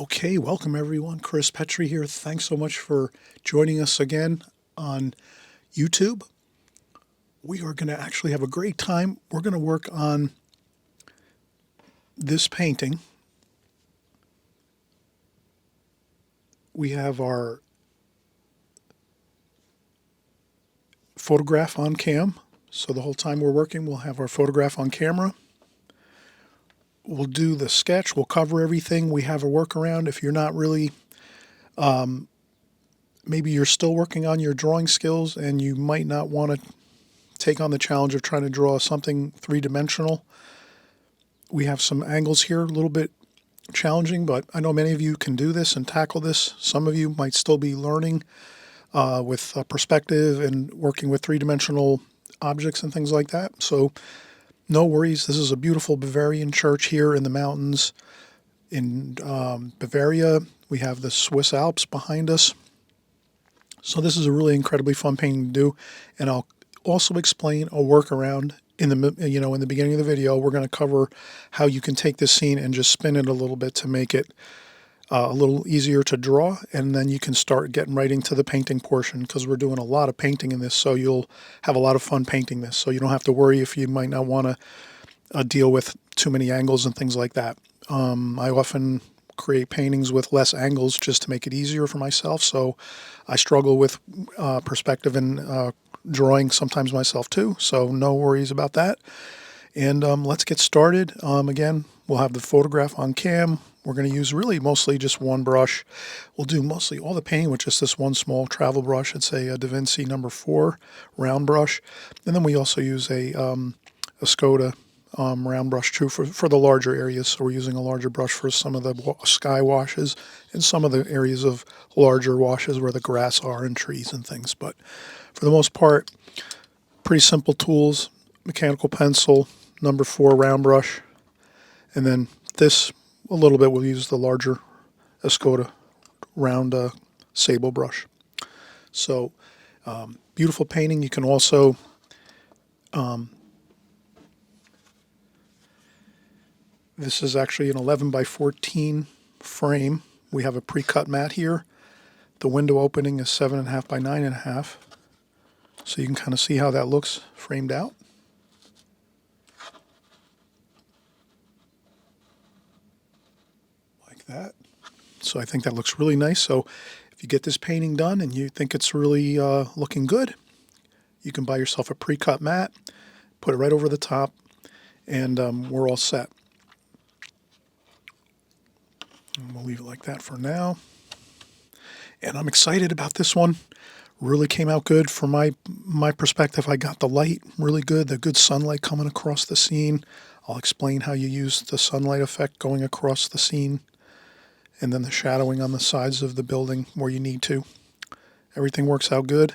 Okay, welcome everyone. Chris Petri here. Thanks so much for joining us again on YouTube. We are going to actually have a great time. We're going to work on this painting. We have our photograph on cam. So the whole time we're working, we'll have our photograph on camera. We'll do the sketch. We'll cover everything. We have a workaround. If you're not really, maybe you're still working on your drawing skills and you might not want to take on the challenge of trying to draw something three-dimensional. We have some angles here, a little bit challenging, but I know many of you can do this and tackle this. Some of you might still be learning with perspective and working with three-dimensional objects and things like that. So no worries. This is a beautiful Bavarian church here in the mountains in Bavaria. We have the Swiss Alps behind us. So this is a really incredibly fun painting to do. And I'll also explain a workaround in the beginning of the video. We're going to cover how you can take this scene and just spin it a little bit to make it a little easier to draw, and then you can start getting right into the painting portion, because we're doing a lot of painting in this, so you'll have a lot of fun painting this, so you don't have to worry if you might not want to deal with too many angles and things like that. I often create paintings with less angles just to make it easier for myself, so I struggle with perspective and drawing sometimes myself too, so no worries about that. And let's get started. Again, we'll have the photograph on cam. We're going to use really mostly just one brush. We'll do mostly all the painting with just this one small travel brush. It's a Da Vinci number 4 round brush. And then we also use a Skoda round brush too for the larger areas. So we're using a larger brush for some of the sky washes and some of the areas of larger washes where the grass are and trees and things. But for the most part, pretty simple tools: mechanical pencil, number 4 round brush, and then this a little bit we'll use the larger Skoda round sable brush. So beautiful painting. You can also this is actually an 11 by 14 frame. We have a pre-cut mat here. The window opening is 7.5 by 9.5. So you can kind of see how that looks framed out. That. So I think that looks really nice. So if you get this painting done and you think it's really looking good, you can buy yourself a pre-cut mat, put it right over the top, and we're all set. And we'll leave it like that for now. And I'm excited about this one. Really came out good from my perspective. I got the light really good, the good sunlight coming across the scene. I'll explain how you use the sunlight effect going across the scene, and then the shadowing on the sides of the building where you need to. Everything works out good,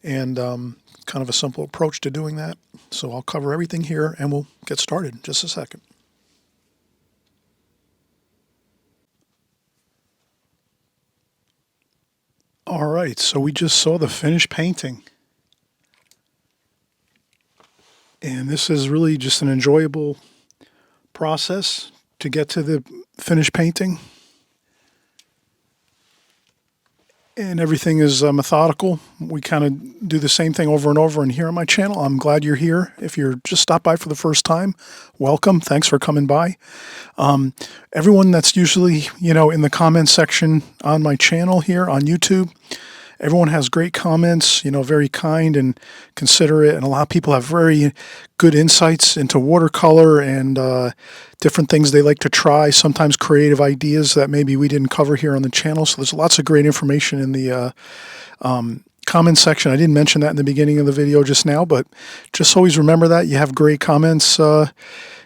and kind of a simple approach to doing that. So I'll cover everything here and we'll get started in just a second. All right, so we just saw the finished painting. And this is really just an enjoyable process to get to the finished painting. And everything is methodical. We kind of do the same thing over and over. And here on my channel, I'm glad you're here. If you're just stopped by for the first time, welcome. Thanks for coming by. Everyone that's usually, in the comments section on my channel here on YouTube, everyone has great comments, very kind and considerate, and a lot of people have very good insights into watercolor and different things they like to try, sometimes creative ideas that maybe we didn't cover here on the channel. So there's lots of great information in the comment section. I didn't mention that in the beginning of the video just now, but just always remember that. You have great comments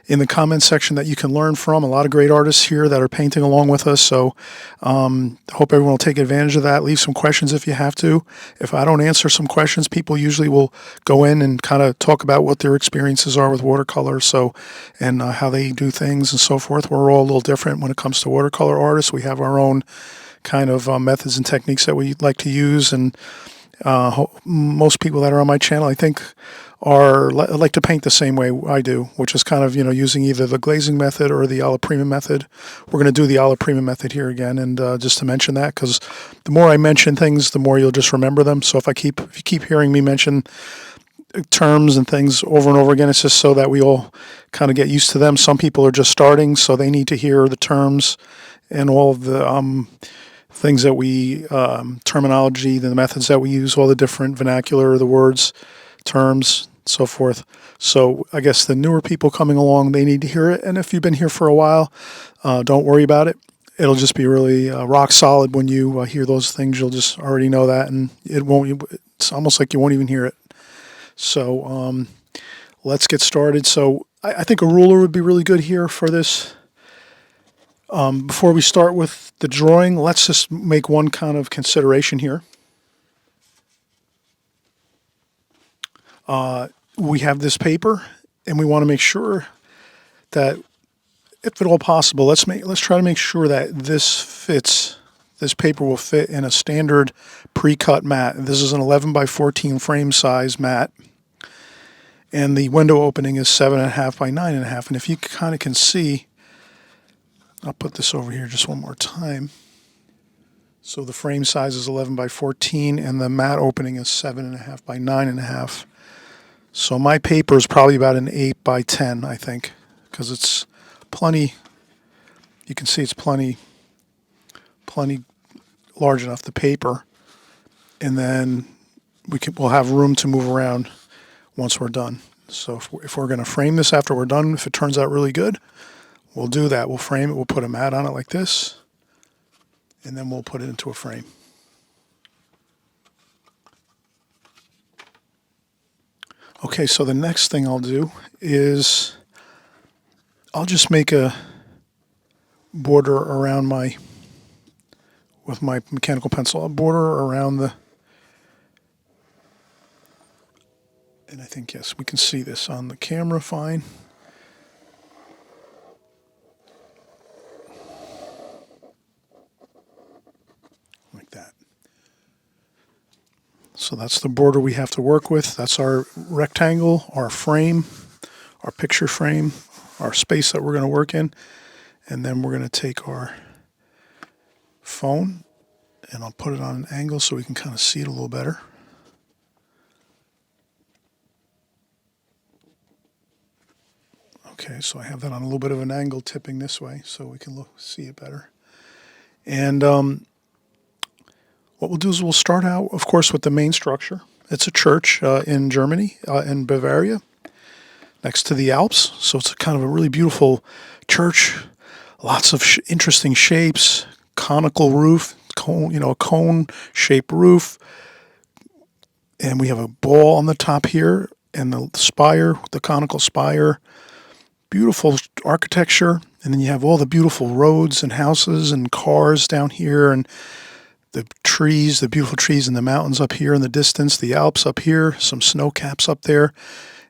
in the comment section that you can learn from. A lot of great artists here that are painting along with us. So hope everyone will take advantage of that. Leave some questions if you have to. If I don't answer some questions, people usually will go in and kind of talk about what their experiences are with watercolor, and how they do things and so forth. We're all a little different when it comes to watercolor artists. We have our own kind of methods and techniques that we like to use, and Most people that are on my channel, I think, like to paint the same way I do, which is kind of, using either the glazing method or the alla prima method. We're going to do the alla prima method here again, and just to mention that, because the more I mention things, the more you'll just remember them. So if you keep hearing me mention terms and things over and over again, it's just so that we all kind of get used to them. Some people are just starting, so they need to hear the terms and all of the things that we, terminology, the methods that we use, all the different vernacular, the words, terms, so forth. So I guess the newer people coming along, they need to hear it. And if you've been here for a while, don't worry about it. It'll just be really rock solid when you hear those things. You'll just already know that, and it's almost like you won't even hear it. So let's get started. So I think a ruler would be really good here for this. Before we start with the drawing, let's just make one kind of consideration here. We have this paper, and we want to make sure that, if at all possible, let's try to make sure that this paper will fit in a standard pre-cut mat. This is an 11 by 14 frame size mat, and the window opening is 7.5 by 9.5. And if you kind of can see, I'll put this over here just one more time. So the frame size is 11 by 14, and the mat opening is 7.5 by 9.5. So my paper is probably about an 8 by 10, I think, because it's plenty. You can see it's plenty large enough, the paper, and then we'll have room to move around once we're done. So if we're going to frame this after we're done, if it turns out really good, we'll do that. We'll frame it. We'll put a mat on it like this, and then we'll put it into a frame. Okay, so the next thing I'll do is I'll just make a border around with my mechanical pencil, a border around and I think, yes, we can see this on the camera fine. Like that. So that's the border we have to work with. That's our rectangle, our frame, our picture frame, our space that we're going to work in. And then we're going to take our phone, and I'll put it on an angle so we can kind of see it a little better. Okay, so I have that on a little bit of an angle, tipping this way so we can see it better. And what we'll do is we'll start out, of course, with the main structure. It's a church in Germany, in Bavaria, next to the Alps. So it's kind of a really beautiful church, lots of interesting shapes, conical roof, a cone-shaped roof. And we have a ball on the top here, and the spire, the conical spire. Beautiful architecture. And then you have all the beautiful roads and houses and cars down here, and the trees, the beautiful trees in the mountains up here in the distance, the Alps up here, some snow caps up there.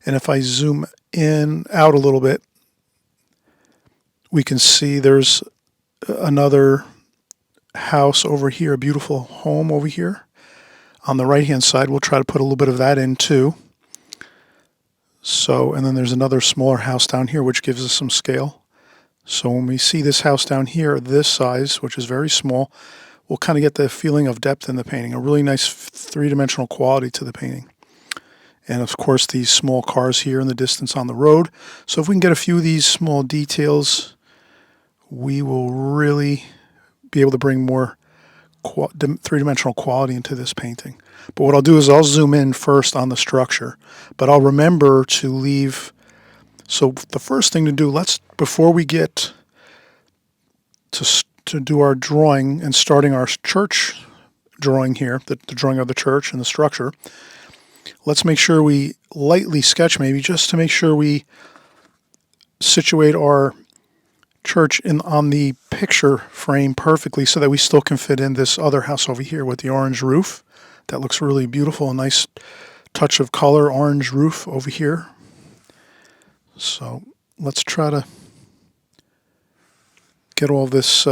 And if I zoom out a little bit, we can see there's another house over here, a beautiful home over here. On the right-hand side, we'll try to put a little bit of that in too. So, and then there's another smaller house down here, which gives us some scale. So when we see this house down here, this size, which is very small, we'll kind of get the feeling of depth in the painting, a really nice three-dimensional quality to the painting. And of course, these small cars here in the distance on the road. So if we can get a few of these small details, we will really be able to bring more three-dimensional quality into this painting. But what I'll do is I'll zoom in first on the structure, but I'll remember to leave. So the first thing to do, before we get to do our drawing and starting our church drawing here, the drawing of the church and the structure, let's make sure we lightly sketch, maybe just to make sure we situate our church on the picture frame perfectly so that we still can fit in this other house over here with the orange roof. That looks really beautiful, a nice touch of color, orange roof over here. So let's try to get all this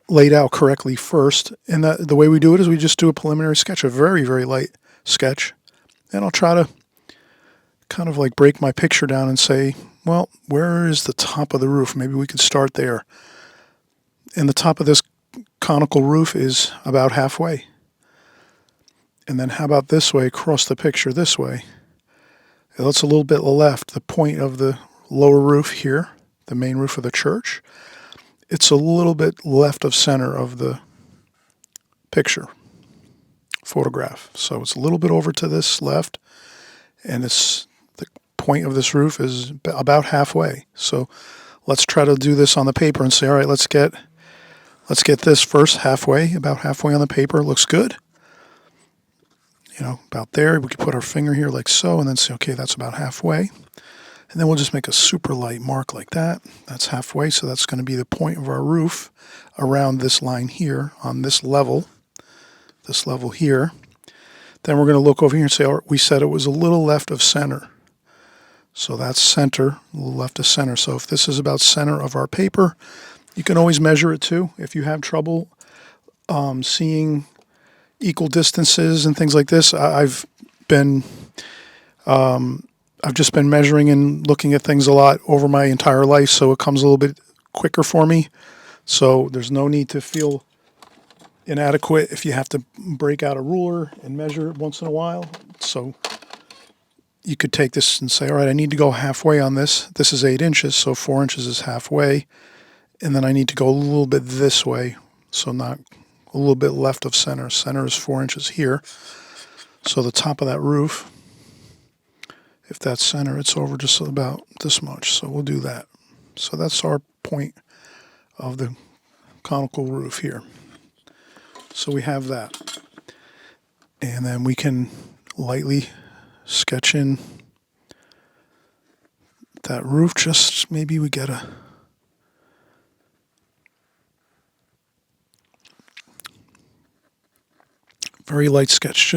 laid out correctly first. And the way we do it is we just do a preliminary sketch, a very, very light sketch. And I'll try to kind of like break my picture down and say, well, where is the top of the roof? Maybe we could start there. And the top of this conical roof is about halfway. And then how about this way, across the picture this way? That's a little bit left, the point of the lower roof here, the main roof of the church. It's a little bit left of center of the picture, photograph. So it's a little bit over to this left, and the point of this roof is about halfway. So let's try to do this on the paper and say, all right, let's get this first halfway, about halfway on the paper. Looks good. You know, about there. We could put our finger here like so and then say, okay, that's about halfway. And then we'll just make a super light mark like that. That's halfway, so that's going to be the point of our roof around this line here on this level here. Then we're going to look over here and say, oh, we said it was a little left of center. So that's center, a little left of center. So if this is about center of our paper, you can always measure it too. If you have trouble seeing equal distances and things like this, I've just been measuring and looking at things a lot over my entire life, so it comes a little bit quicker for me. So there's no need to feel inadequate if you have to break out a ruler and measure it once in a while. So you could take this and say, all right, I need to go halfway on this. This is 8 inches, so 4 inches is halfway. And then I need to go a little bit this way, so not a little bit left of center. Center is 4 inches here. So the top of that roof, if that's center, it's over just about this much. So we'll do that. So that's our point of the conical roof here. So we have that. And then we can lightly sketch in that roof. Just maybe we get a very light sketch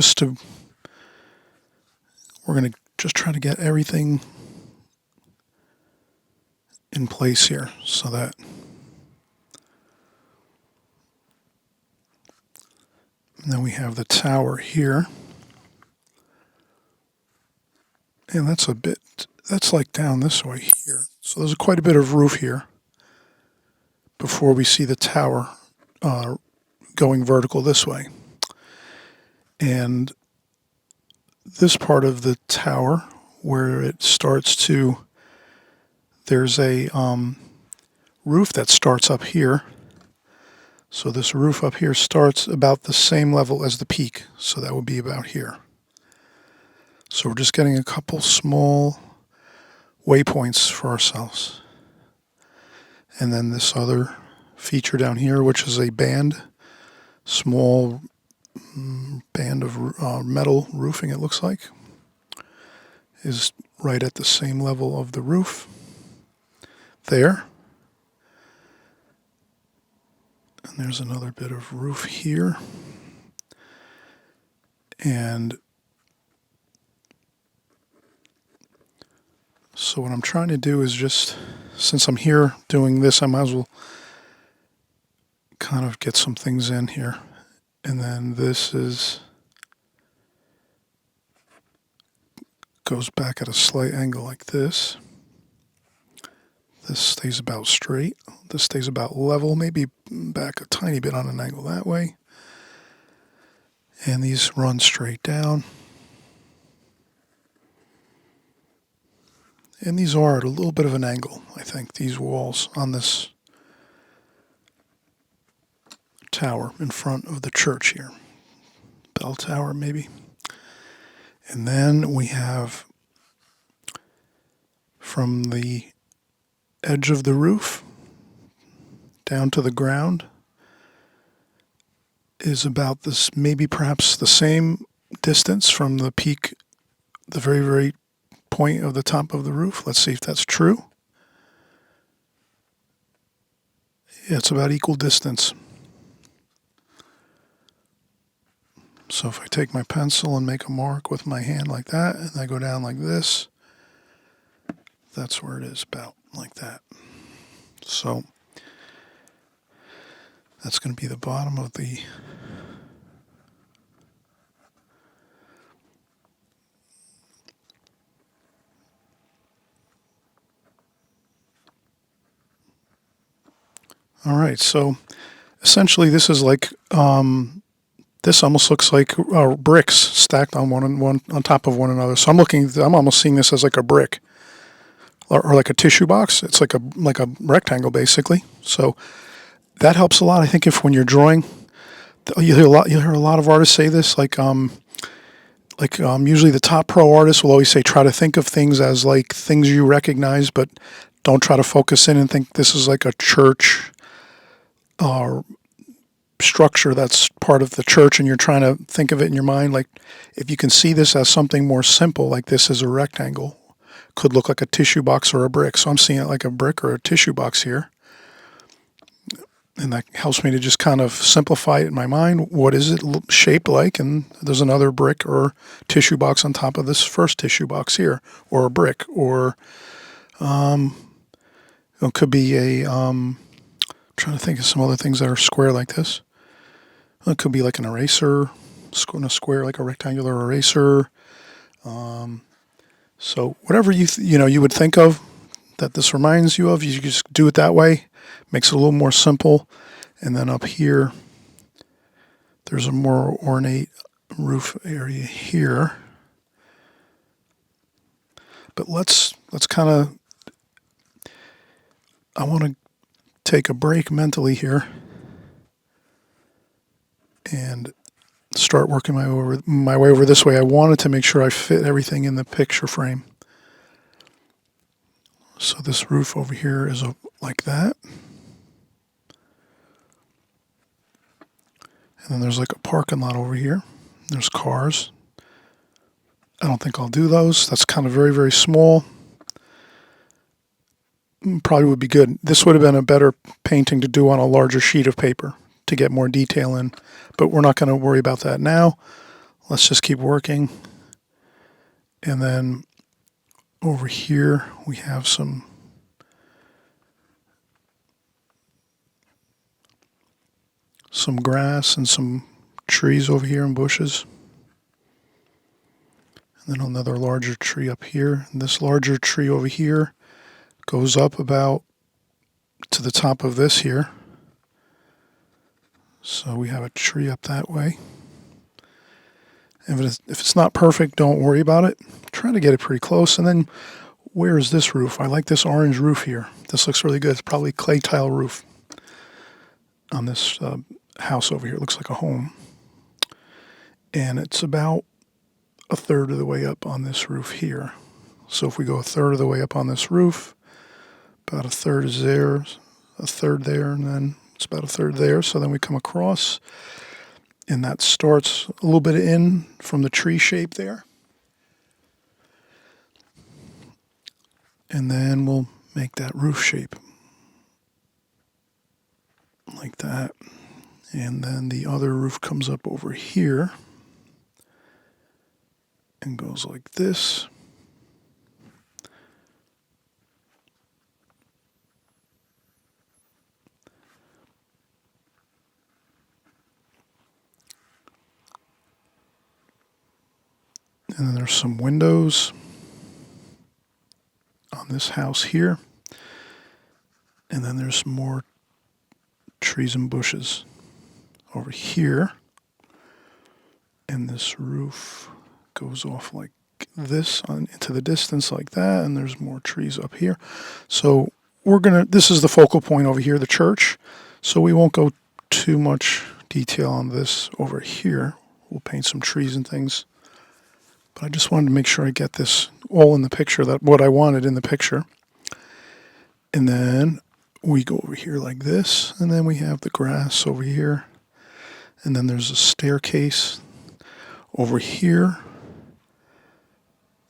we're going to just try to get everything in place here so that and then we have the tower here. And that's like down this way here. So there's quite a bit of roof here before we see the tower going vertical this way. And this part of the tower where it starts to, there's a roof that starts up here. So this roof up here starts about the same level as the peak. So that would be about here. So we're just getting a couple small waypoints for ourselves. And then this other feature down here, which is a small band of metal roofing, it looks like, is right at the same level of the roof there. And there's another bit of roof here. And so what I'm trying to do is just, since I'm here doing this, I might as well kind of get some things in here. And then this goes back at a slight angle like this. This stays about straight. This stays about level, maybe back a tiny bit on an angle that way. And these run straight down. And these are at a little bit of an angle, I think, these walls on this tower in front of the church here. Bell tower, maybe. And then we have from the edge of the roof down to the ground is about this, maybe perhaps the same distance from the peak, the very, very point of the top of the roof. Let's see if that's true. Yeah, it's about equal distance. So if I take my pencil and make a mark with my hand like that, and I go down like this, that's where it is, about like that. So That's going to be the bottom of the... All right, so essentially this is like, this almost looks like bricks stacked on one on top of one another. So I'm almost seeing this as like a brick or like a tissue box. It's like a rectangle basically. So that helps a lot. I think if when you're drawing, you hear a lot of artists say this, usually the top pro artists will always say try to think of things as like things you recognize, but don't try to focus in and think this is like a church structure that's part of the church, and you're trying to think of it in your mind. Like if you can see this as something more simple, like this is a rectangle, could look like a tissue box or a brick. So I'm seeing it like a brick or a tissue box here. And that helps me to just kind of simplify it in my mind. What is it shaped like? And there's another brick or tissue box on top of this first tissue box here, or a brick, or it could be trying to think of some other things that are square like this. It could be like an eraser, a square like a rectangular eraser. So whatever you would think of that this reminds you of, you just do it that way. Makes it a little more simple. And then up here, there's a more ornate roof area here. But let's kind of, I want to take a break mentally here and start working my way over this way. I wanted to make sure I fit everything in the picture frame. So this roof over here is like that. And then there's like a parking lot over here. There's cars. I don't think I'll do those. That's kind of very, very small. Probably would be good. This would have been a better painting to do on a larger sheet of paper to get more detail in. But we're not going to worry about that now. Let's just keep working. And then over here we have some grass and some trees over here and bushes. And then another larger tree up here. And this larger tree over here goes up about to the top of this here. So we have a tree up that way. If it's not perfect, don't worry about it. Try to get it pretty close. And then where is this roof? I like this orange roof here. This looks really good. It's probably clay tile roof on this house over here. It looks like a home. And it's about a third of the way up on this roof here. So if we go a third of the way up on this roof, about a third is there, a third there, and then it's about a third there. So then we come across, and that starts a little bit in from the tree shape there. And then we'll make that roof shape like that. And then the other roof comes up over here and goes like this. And then there's some windows on this house here. And then there's more trees and bushes over here. And this roof goes off like this into the distance like that. And there's more trees up here. So this is the focal point over here, the church. So we won't go too much detail on this over here. We'll paint some trees and things. But I just wanted to make sure I get this all in the picture, that what I wanted in the picture. And then we go over here like this, and then we have the grass over here. And then there's a staircase over here.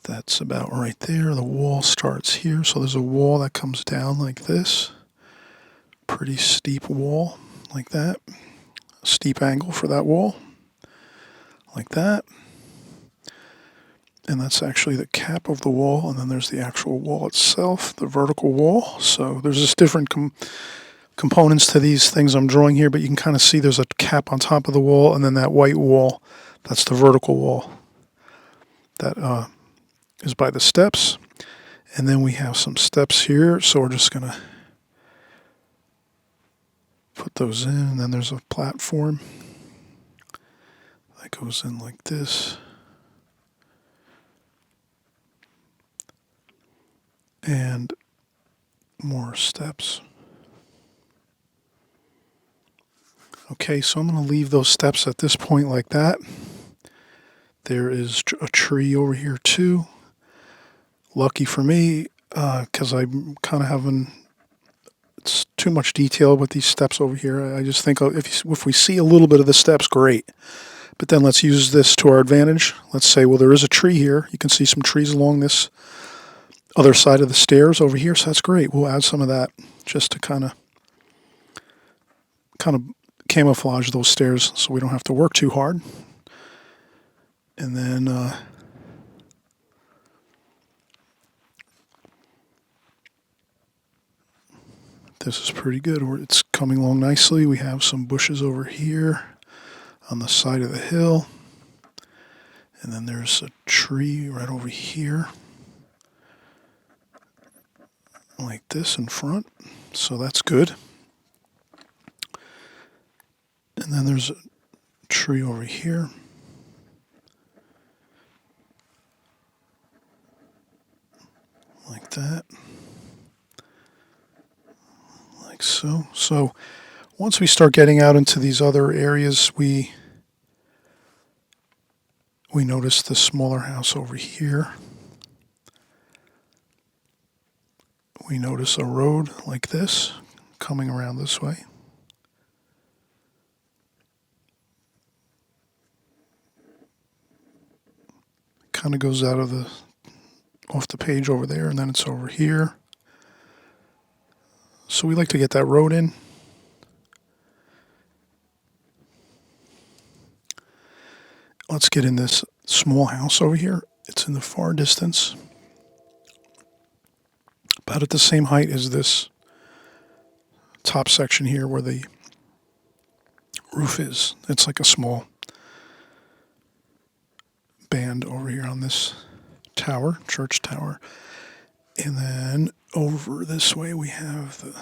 That's about right there. The wall starts here. So there's a wall that comes down like this. Pretty steep wall like that. A steep angle for that wall. Like that. And that's actually the cap of the wall, and then there's the actual wall itself, the vertical wall. So there's just different components to these things I'm drawing here, but you can kind of see there's a cap on top of the wall, and then that white wall, that's the vertical wall that is by the steps. And then we have some steps here, so we're just going to put those in, and then there's a platform that goes in like this. And more steps. Okay, so I'm going to leave those steps at this point like that. There is a tree over here too. Lucky for me, because I'm kind of having it's too much detail with these steps over here. I just think if we see a little bit of the steps, great. But then let's use this to our advantage. Let's say, well, there is a tree here. You can see some trees along this other side of the stairs over here, so that's great. We'll add some of that just to kind of camouflage those stairs so we don't have to work too hard. And then this is pretty good. It's coming along nicely. We have some bushes over here on the side of the hill. And then there's a tree right over here, like this in front. So that's good. And then there's a tree over here. Like that. Like so. So once we start getting out into these other areas, we notice the smaller house over here. We notice a road like this coming around this way. Kind of goes out of off the page over there, and then it's over here. So we like to get that road in. Let's get in this small house over here. It's in the far distance, about at the same height as this top section here where the roof is. It's like a small band over here on this tower, church tower. And then over this way we have the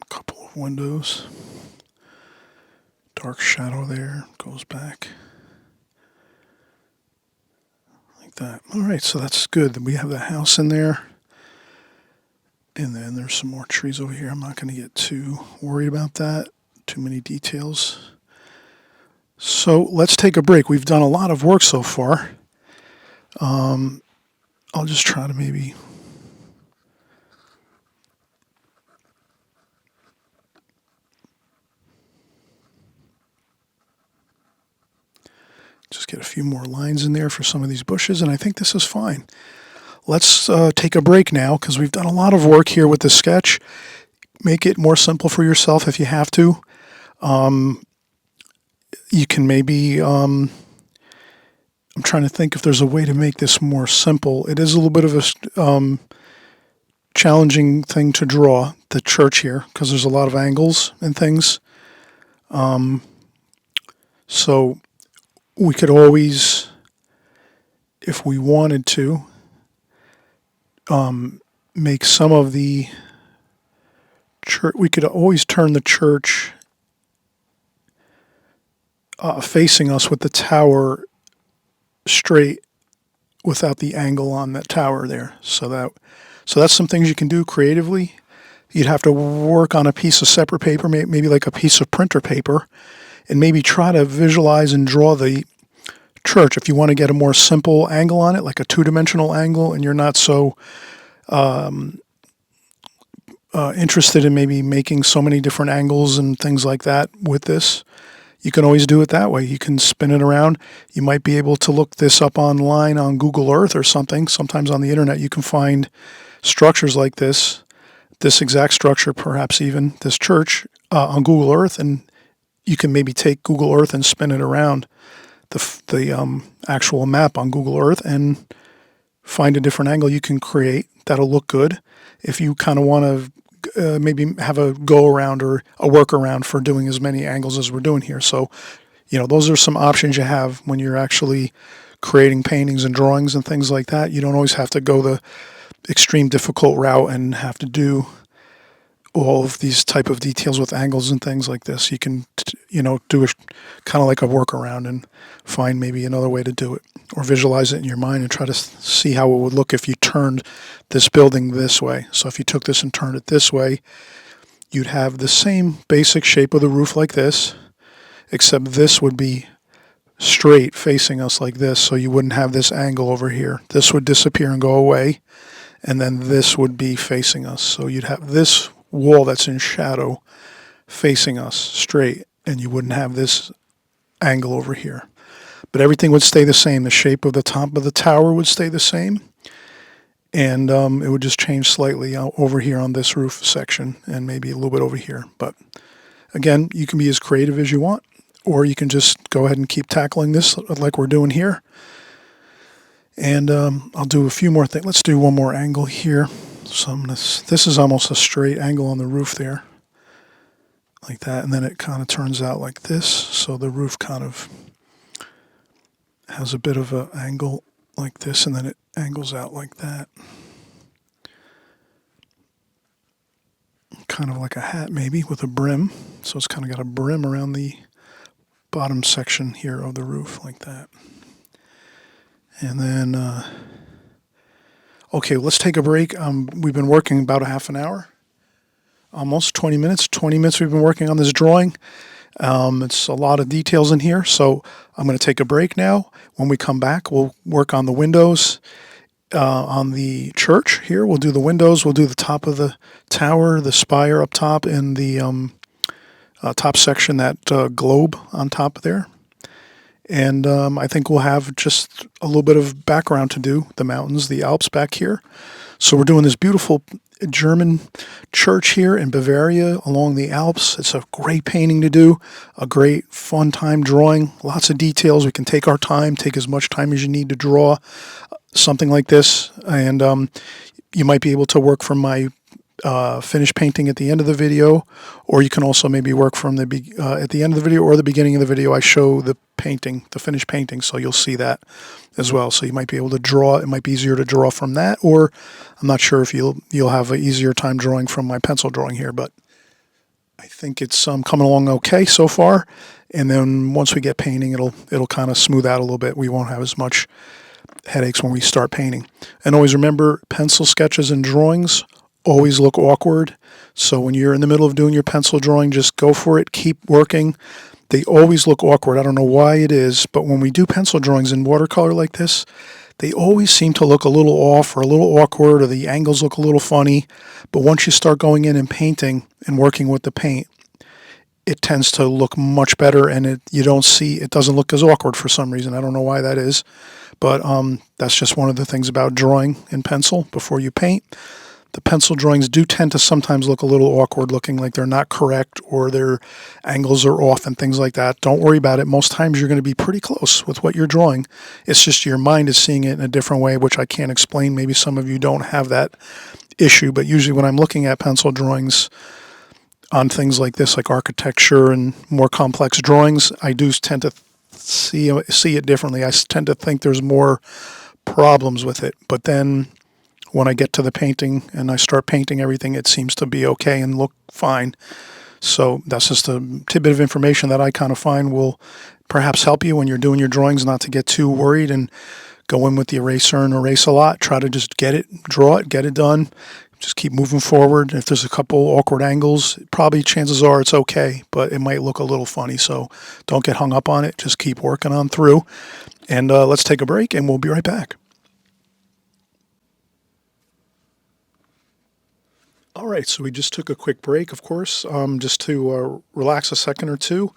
couple of windows. Dark shadow there, goes back. Like that. All right, so that's good. We have the house in there. And then there's some more trees over here. I'm not going to get too worried about that. Too many details. So let's take a break. We've done a lot of work so far. I'll just try to maybe just get a few more lines in there for some of these bushes, and I think this is fine. Let's take a break now because we've done a lot of work here with this sketch. Make it more simple for yourself if you have to. You can maybe, I'm trying to think if there's a way to make this more simple. It is a little bit of a challenging thing to draw, the church here, because there's a lot of angles and things. So we could always, if we wanted to, make some of the church, we could always turn the church facing us with the tower straight without the angle on that tower there. So that's some things you can do creatively. You'd have to work on a piece of separate paper, maybe like a piece of printer paper, and maybe try to visualize and draw the church. If you want to get a more simple angle on it, like a two-dimensional angle, and you're not so interested in maybe making so many different angles and things like that with this, you can always do it that way. You can spin it around. You might be able to look this up online on Google Earth or something. Sometimes on the internet you can find structures like this, this exact structure, perhaps even this church, on Google Earth, and you can maybe take Google Earth and spin it around the actual map on Google Earth and find a different angle you can create that'll look good. If you kind of want to maybe have a go around or a workaround for doing as many angles as we're doing here. So, those are some options you have when you're actually creating paintings and drawings and things like that. You don't always have to go the extreme difficult route and have to do all of these type of details with angles and things like this. You can, do a kind of like a workaround and find maybe another way to do it, or visualize it in your mind and try to see how it would look if you turned this building this way. So if you took this and turned it this way, you'd have the same basic shape of the roof like this, except this would be straight facing us like this, so you wouldn't have this angle over here. This would disappear and go away, and then this would be facing us. So you'd have this wall that's in shadow facing us straight, and you wouldn't have this angle over here. But everything would stay the same. The shape of the top of the tower would stay the same, and it would just change slightly over here on this roof section and maybe a little bit over here. But again, you can be as creative as you want, or you can just go ahead and keep tackling this like we're doing here. And I'll do a few more things. Let's do one more angle here. So this is almost a straight angle on the roof there, like that, and then it kind of turns out like this. So the roof kind of has a bit of an angle like this, and then it angles out like that. Kind of like a hat maybe with a brim. So it's kind of got a brim around the bottom section here of the roof like that. And then, okay, let's take a break. We've been working about a half an hour, almost 20 minutes. 20 minutes we've been working on this drawing. It's a lot of details in here, so I'm going to take a break now. When we come back, we'll work on the windows on the church here. We'll do the windows. We'll do the top of the tower, the spire up top, and the top section, that globe on top there. And I think we'll have just a little bit of background to do, the mountains, the Alps back here. So we're doing this beautiful German church here in Bavaria along the Alps. It's a great painting to do, a great fun time drawing, lots of details. We can take our time, take as much time as you need to draw something like this. And you might be able to work from my finished painting at the end of the video, or you can also maybe work from the at the end of the video or the beginning of the video. I show the painting, the finished painting, so you'll see that as well. So you might be able to draw. It might be easier to draw from that, or I'm not sure if you'll have an easier time drawing from my pencil drawing here, but I think it's coming along okay so far. And then once we get painting, it'll kind of smooth out a little bit. We won't have as much headaches when we start painting. And always remember, pencil sketches and drawings always look awkward. So when you're in the middle of doing your pencil drawing, just go for it. Keep working. They always look awkward. I don't know why it is, but when we do pencil drawings in watercolor like this, they always seem to look a little off or a little awkward, or the angles look a little funny. But once you start going in and painting and working with the paint, it tends to look much better, and it doesn't look as awkward for some reason. I don't know why that is, but that's just one of the things about drawing in pencil before you paint. The pencil drawings do tend to sometimes look a little awkward, looking like they're not correct or their angles are off and things like that. Don't worry about it. Most times you're going to be pretty close with what you're drawing. It's just your mind is seeing it in a different way, which I can't explain. Maybe some of you don't have that issue, but usually when I'm looking at pencil drawings on things like this, like architecture and more complex drawings, I do tend to see it differently. I tend to think there's more problems with it, but then when I get to the painting and I start painting everything, it seems to be okay and look fine. So that's just a tidbit of information that I kind of find will perhaps help you when you're doing your drawings, not to get too worried and go in with the eraser and erase a lot. Try to just draw it, get it done. Just keep moving forward. If there's a couple awkward angles, probably chances are it's okay, but it might look a little funny. So don't get hung up on it. Just keep working on through. And let's take a break and we'll be right back. All right, so we just took a quick break, of course, just to relax a second or two,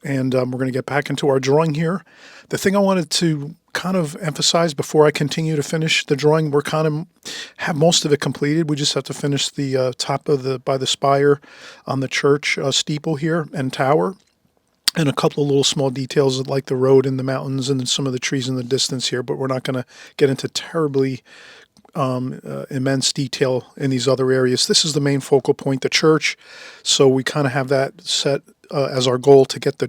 and we're going to get back into our drawing here. The thing I wanted to kind kind of emphasize before I continue to finish the drawing, we're kind of have most of it completed. We just have to finish the top of by the spire on the church steeple here and tower, and a couple of little small details like the road and the mountains and some of the trees in the distance here. But we're not going to get into terribly immense detail in these other areas. This is the main focal point, the church. So we kind of have that set as our goal to get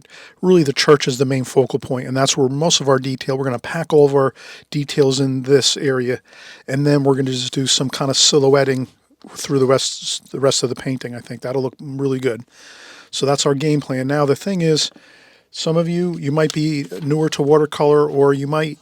really the church is the main focal point, and that's where most of our detail. We're going to pack all of our details in this area, and then we're going to just do some kind of silhouetting through the rest of the painting. I think that'll look really good. So that's our game plan. Now the thing is, some of you might be newer to watercolor, or you might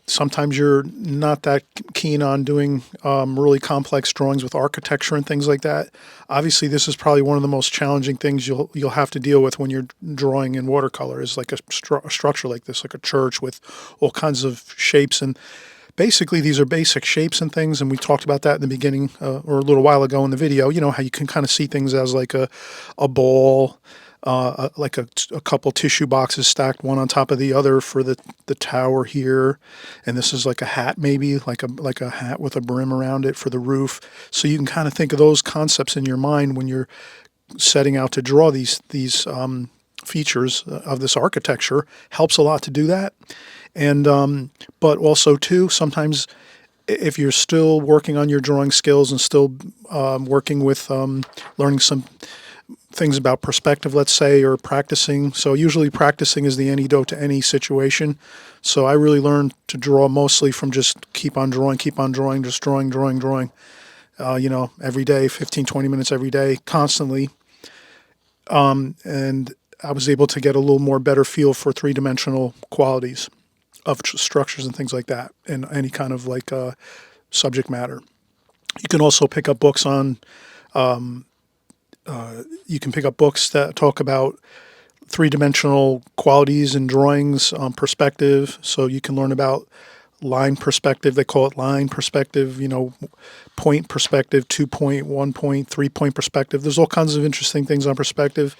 sometimes you're not that keen on doing really complex drawings with architecture and things like that. Obviously, this is probably one of the most challenging things you'll have to deal with when you're drawing in watercolor, is like a structure like this, like a church with all kinds of shapes. And basically, these are basic shapes and things, and we talked about that in the beginning or a little while ago in the video. You know, how you can kind of see things as like a ball, like a couple tissue boxes stacked one on top of the other for the tower here, and this is like a hat, maybe like a hat with a brim around it for the roof. So you can kind of think of those concepts in your mind when you're setting out to draw these features of this architecture. Helps a lot to do that. And but also too, sometimes if you're still working on your drawing skills and still working with learning some things about perspective, let's say, or practicing. So usually practicing is the antidote to any situation. So I really learned to draw mostly from just keep on drawing, just drawing, every day, 15, 20 minutes every day, constantly. And I was able to get a little more better feel for three-dimensional qualities of structures and things like that, and any kind of like subject matter. You can also pick up books on that talk about three-dimensional qualities in drawings, perspective. So you can learn about line perspective. They call it line perspective, point perspective, 2-point, 1-point, 3-point perspective. There's all kinds of interesting things on perspective.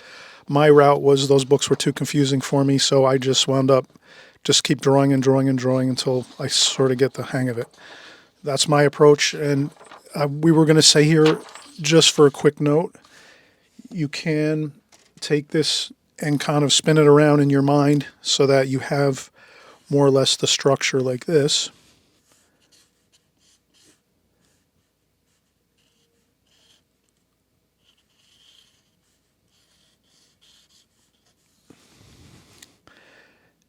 My route was those books were too confusing for me, so I just wound up just keep drawing and drawing and drawing until I sort of get the hang of it. That's my approach. And we were going to say here, just for a quick note, you can take this and kind of spin it around in your mind so that you have more or less the structure like this.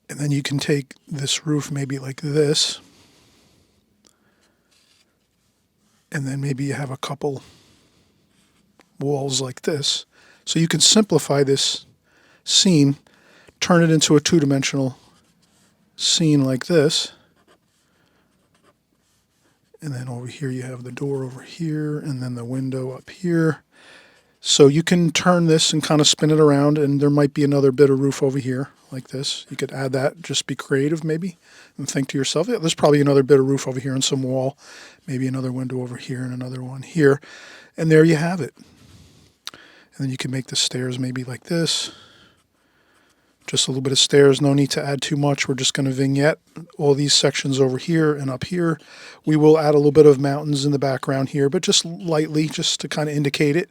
And then you can take this roof maybe like this, and then maybe you have a couple walls like this. So you can simplify this scene, turn it into a two-dimensional scene like this. And then over here you have the door over here, and then the window up here. So you can turn this and kind of spin it around, and there might be another bit of roof over here like this. You could add that, just be creative maybe, and think to yourself, yeah, there's probably another bit of roof over here and some wall, maybe another window over here and another one here. And there you have it. And then you can make the stairs maybe like this. Just a little bit of stairs, no need to add too much. We're just going to vignette all these sections over here and up here. We will add a little bit of mountains in the background here, but just lightly, just to kind of indicate it.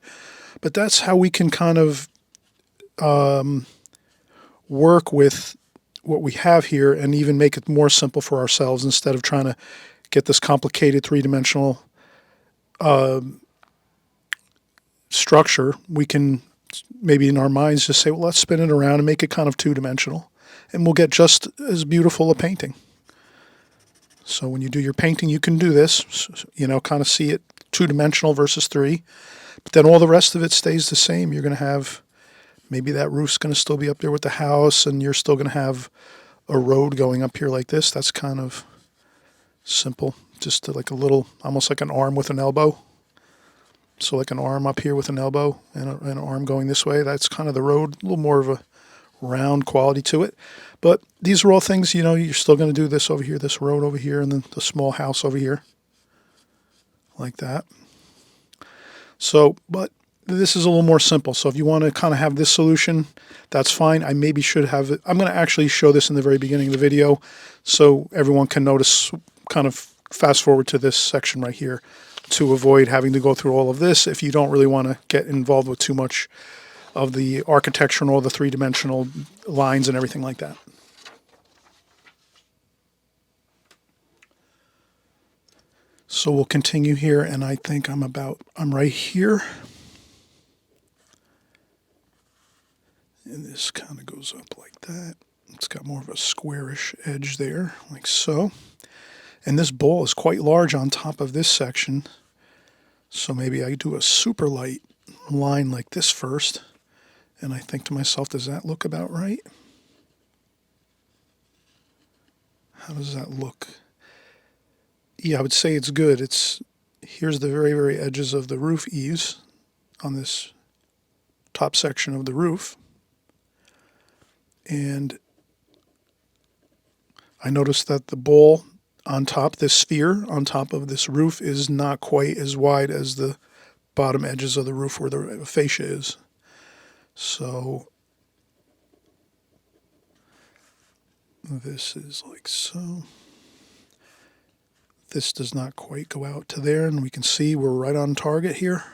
But that's how we can kind of work with what we have here and even make it more simple for ourselves instead of trying to get this complicated three-dimensional structure. We can maybe in our minds just say, well, let's spin it around and make it kind of two-dimensional, and we'll get just as beautiful a painting. So when you do your painting, you can do this, kind of see it two-dimensional versus three, but then all the rest of it stays the same. You're going to have, maybe that roof's going to still be up there with the house, and you're still going to have a road going up here like this. That's kind of simple, just like a little, almost like an arm with an elbow. So like an arm up here with an elbow and an arm going this way. That's kind of the road, a little more of a round quality to it. But these are all things, you're still going to do this over here, this road over here, and then the small house over here, like that. So, but this is a little more simple. So if you want to kind of have this solution, that's fine. I maybe should have it. I'm going to actually show this in the very beginning of the video so everyone can notice, kind of fast forward to this section right here to avoid having to go through all of this if you don't really want to get involved with too much of the architecture and all the three-dimensional lines and everything like that. So we'll continue here, and I think I'm right here. And this kind of goes up like that. It's got more of a squarish edge there, like so. And this ball is quite large on top of this section. So maybe I do a super light line like this first. And I think to myself, does that look about right? How does that look? Yeah, I would say it's good. Here's the very, very edges of the roof eaves on this top section of the roof. And I noticed that the bowl on top, this sphere on top of this roof, is not quite as wide as the bottom edges of the roof where the fascia is. So this is like so. This does not quite go out to there, and we can see we're right on target here.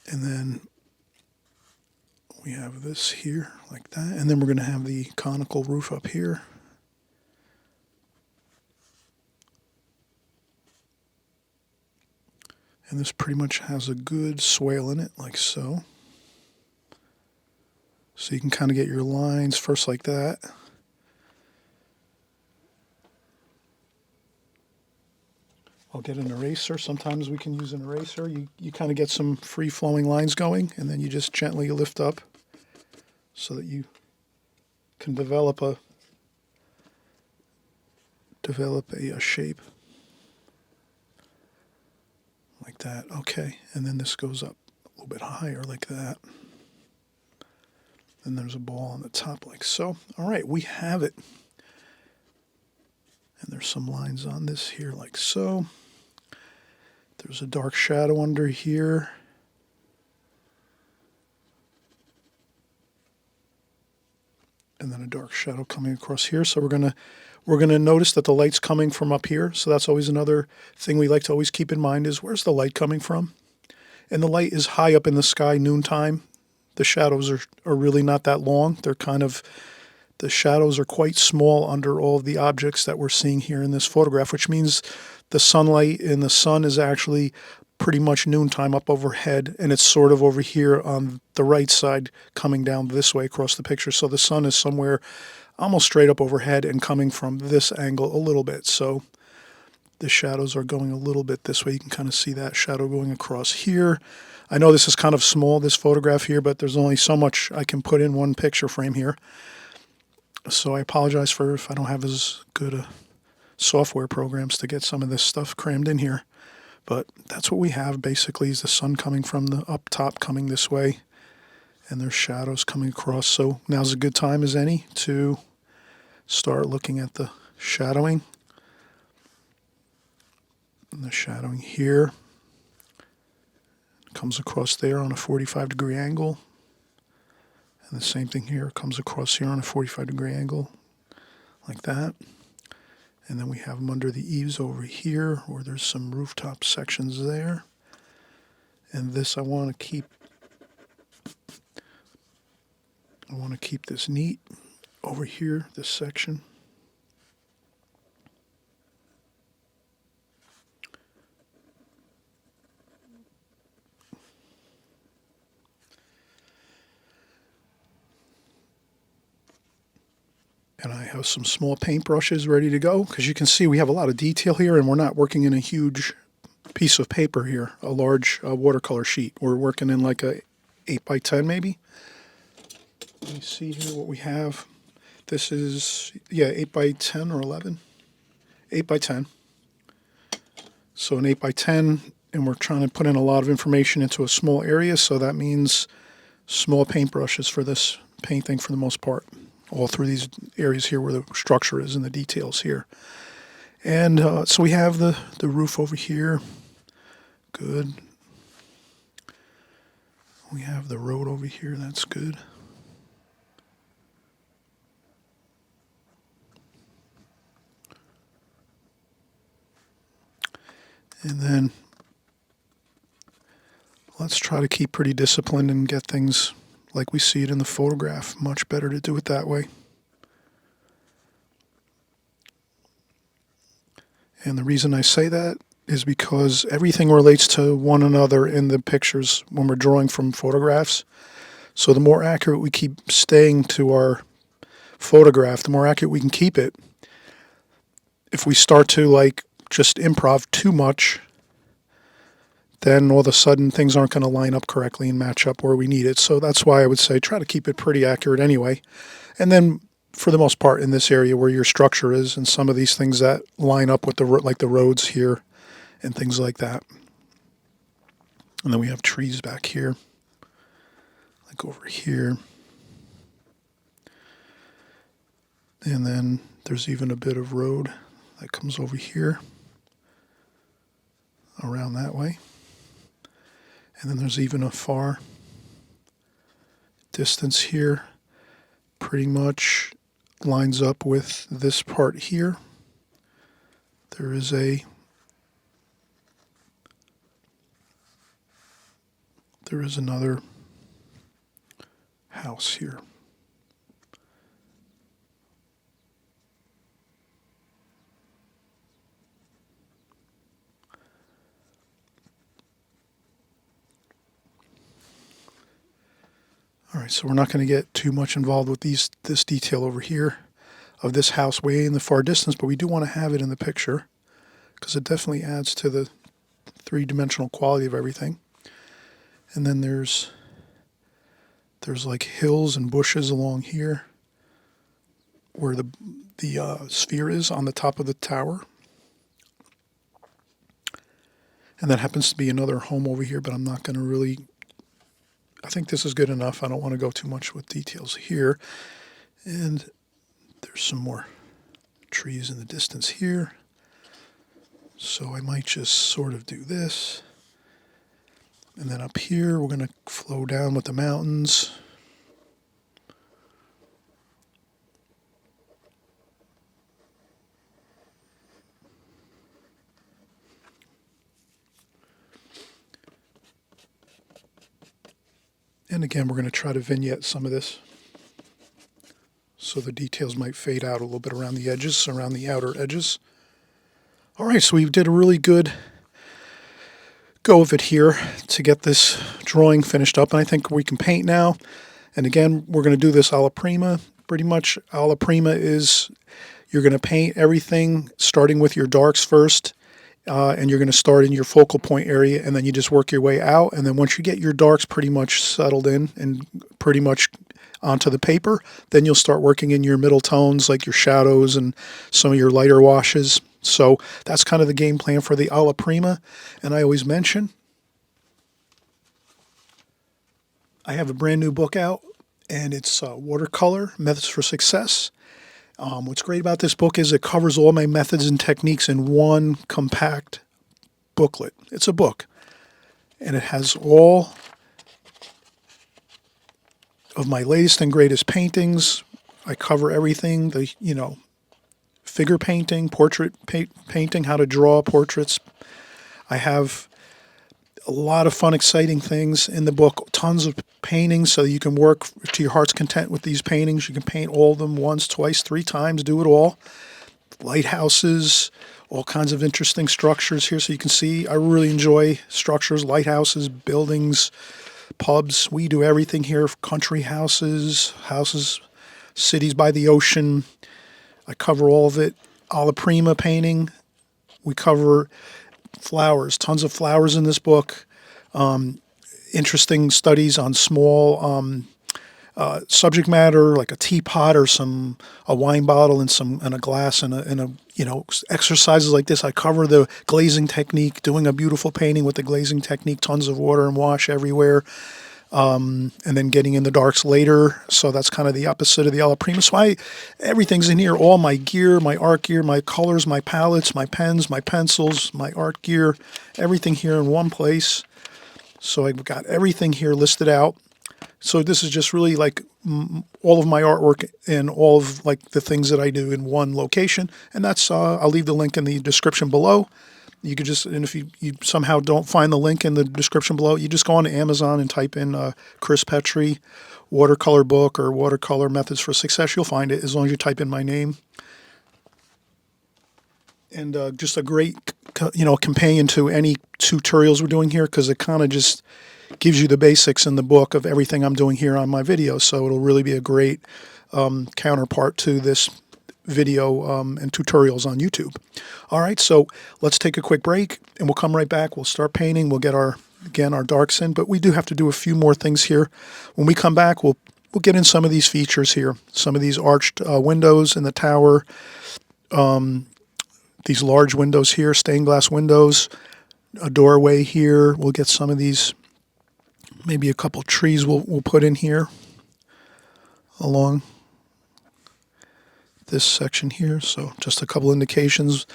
And then we have this here like that, and then we're going to have the conical roof up here. And this pretty much has a good swale in it, like so. So you can kind of get your lines first like that. I'll get an eraser. Sometimes we can use an eraser. You kind of get some free-flowing lines going, and then you just gently lift up so that you can develop a shape like that. Okay, and then this goes up a little bit higher like that. Then there's a ball on the top like so. All right, we have it. And there's some lines on this here like so. There's a dark shadow under here. And then a dark shadow coming across here. So we're gonna notice that the light's coming from up here. So that's always another thing we like to always keep in mind is where's the light coming from? And the light is high up in the sky noontime. The shadows are really not that long. The shadows are quite small under all of the objects that we're seeing here in this photograph, which means the sunlight in the sun is actually pretty much noontime up overhead, and it's sort of over here on the right side coming down this way across the picture. So the sun is somewhere almost straight up overhead and coming from this angle a little bit. So the shadows are going a little bit this way. You can kind of see that shadow going across here. I know this is kind of small, this photograph here, but there's only so much I can put in one picture frame here. So I apologize for if I don't have as good software programs to get some of this stuff crammed in here. But that's what we have basically is the sun coming from the up top coming this way. And there's shadows coming across. So now's a good time as any to start looking at the shadowing. And the shadowing here comes across there on a 45-degree angle. And the same thing here comes across here on a 45-degree angle, like that. And then we have them under the eaves over here, where there's some rooftop sections there. And this I want to keep this neat over here, this section. And I have some small paintbrushes ready to go because you can see we have a lot of detail here and we're not working in a huge piece of paper here, a large watercolor sheet. We're working in like a 8x10 maybe. Let me see here what we have. This is, 8x10 or 11. 8x10. So an 8x10, and we're trying to put in a lot of information into a small area, so that means small paintbrushes for this painting for the most part. All through these areas here where the structure is and the details here. And so we have the roof over here. Good. We have the road over here, that's good. And then let's try to keep pretty disciplined and get things like we see it in the photograph. Much better to do it that way. And the reason I say that is because everything relates to one another in the pictures when we're drawing from photographs. So the more accurate we keep staying to our photograph, the more accurate we can keep it. If we start to like just improv too much, then all of a sudden things aren't going to line up correctly and match up where we need it. So that's why I would say try to keep it pretty accurate anyway. And then for the most part in this area where your structure is and some of these things that line up with like the roads here and things like that. And then we have trees back here, like over here. And then there's even a bit of road that comes over here, around that way. And then there's even a far distance here, pretty much lines up with this part here. There is another house here. All right, so we're not going to get too much involved with this detail over here of this house way in the far distance, but we do want to have it in the picture because it definitely adds to the three-dimensional quality of everything. And then there's like hills and bushes along here where the sphere is on the top of the tower. And that happens to be another home over here, but I'm not going to really... I think this is good enough. I don't want to go too much with details here. And there's some more trees in the distance here. So I might just sort of do this. And then up here, we're going to flow down with the mountains. And again, we're going to try to vignette some of this. So the details might fade out a little bit around the edges, around the outer edges. All right, so we did a really good go of it here to get this drawing finished up. And I think we can paint now. And again, we're going to do this alla prima. Pretty much alla prima is you're going to paint everything starting with your darks first. And you're going to start in your focal point area, and then you just work your way out. And then once you get your darks pretty much settled in and pretty much onto the paper, then you'll start working in your middle tones, like your shadows and some of your lighter washes. So that's kind of the game plan for the alla prima. And I always mention, I have a brand new book out, and it's Watercolor, Methods for Success. What's great about this book is it covers all my methods and techniques in one compact booklet. It's a book, and it has all of my latest and greatest paintings. I cover everything, figure painting, portrait painting, how to draw portraits. I have a lot of fun, exciting things in the book, tons of paintings so you can work to your heart's content with these paintings. You can paint all of them once, twice, 3 times, do it all. Lighthouses, all kinds of interesting structures here so you can see. I really enjoy structures, lighthouses, buildings, pubs. We do everything here, country houses, cities by the ocean. I cover all of it. Alla prima painting. We cover flowers, tons of flowers in this book. Interesting studies on small subject matter, like a teapot or a wine bottle and a glass and exercises like this. I cover the glazing technique, doing a beautiful painting with the glazing technique, tons of water and wash everywhere. And then getting in the darks later. So that's kind of the opposite of the alla prima. So everything's in here, all my gear, my art gear, my colors, my palettes, my pens, my pencils, my art gear, everything here in one place. So I've got everything here listed out. So this is just really like all of my artwork and all of like the things that I do in one location. And that's, I'll leave the link in the description below. You could just, and if you somehow don't find the link in the description below, you just go on to Amazon and type in Chris Petri watercolor book or watercolor methods for success. You'll find it as long as you type in my name. And just a great, companion to any tutorials we're doing here, because it kind of just gives you the basics in the book of everything I'm doing here on my videos. So it'll really be a great counterpart to this video and tutorials on YouTube. All right, so let's take a quick break and we'll come right back. We'll start painting. We'll get our darks in, but we do have to do a few more things here. When we come back, we'll get in some of these features here, some of these arched windows in the tower, these large windows here, stained glass windows, a doorway here. We'll get some of these, maybe a couple trees we'll put in here along this section here. So just a couple indications.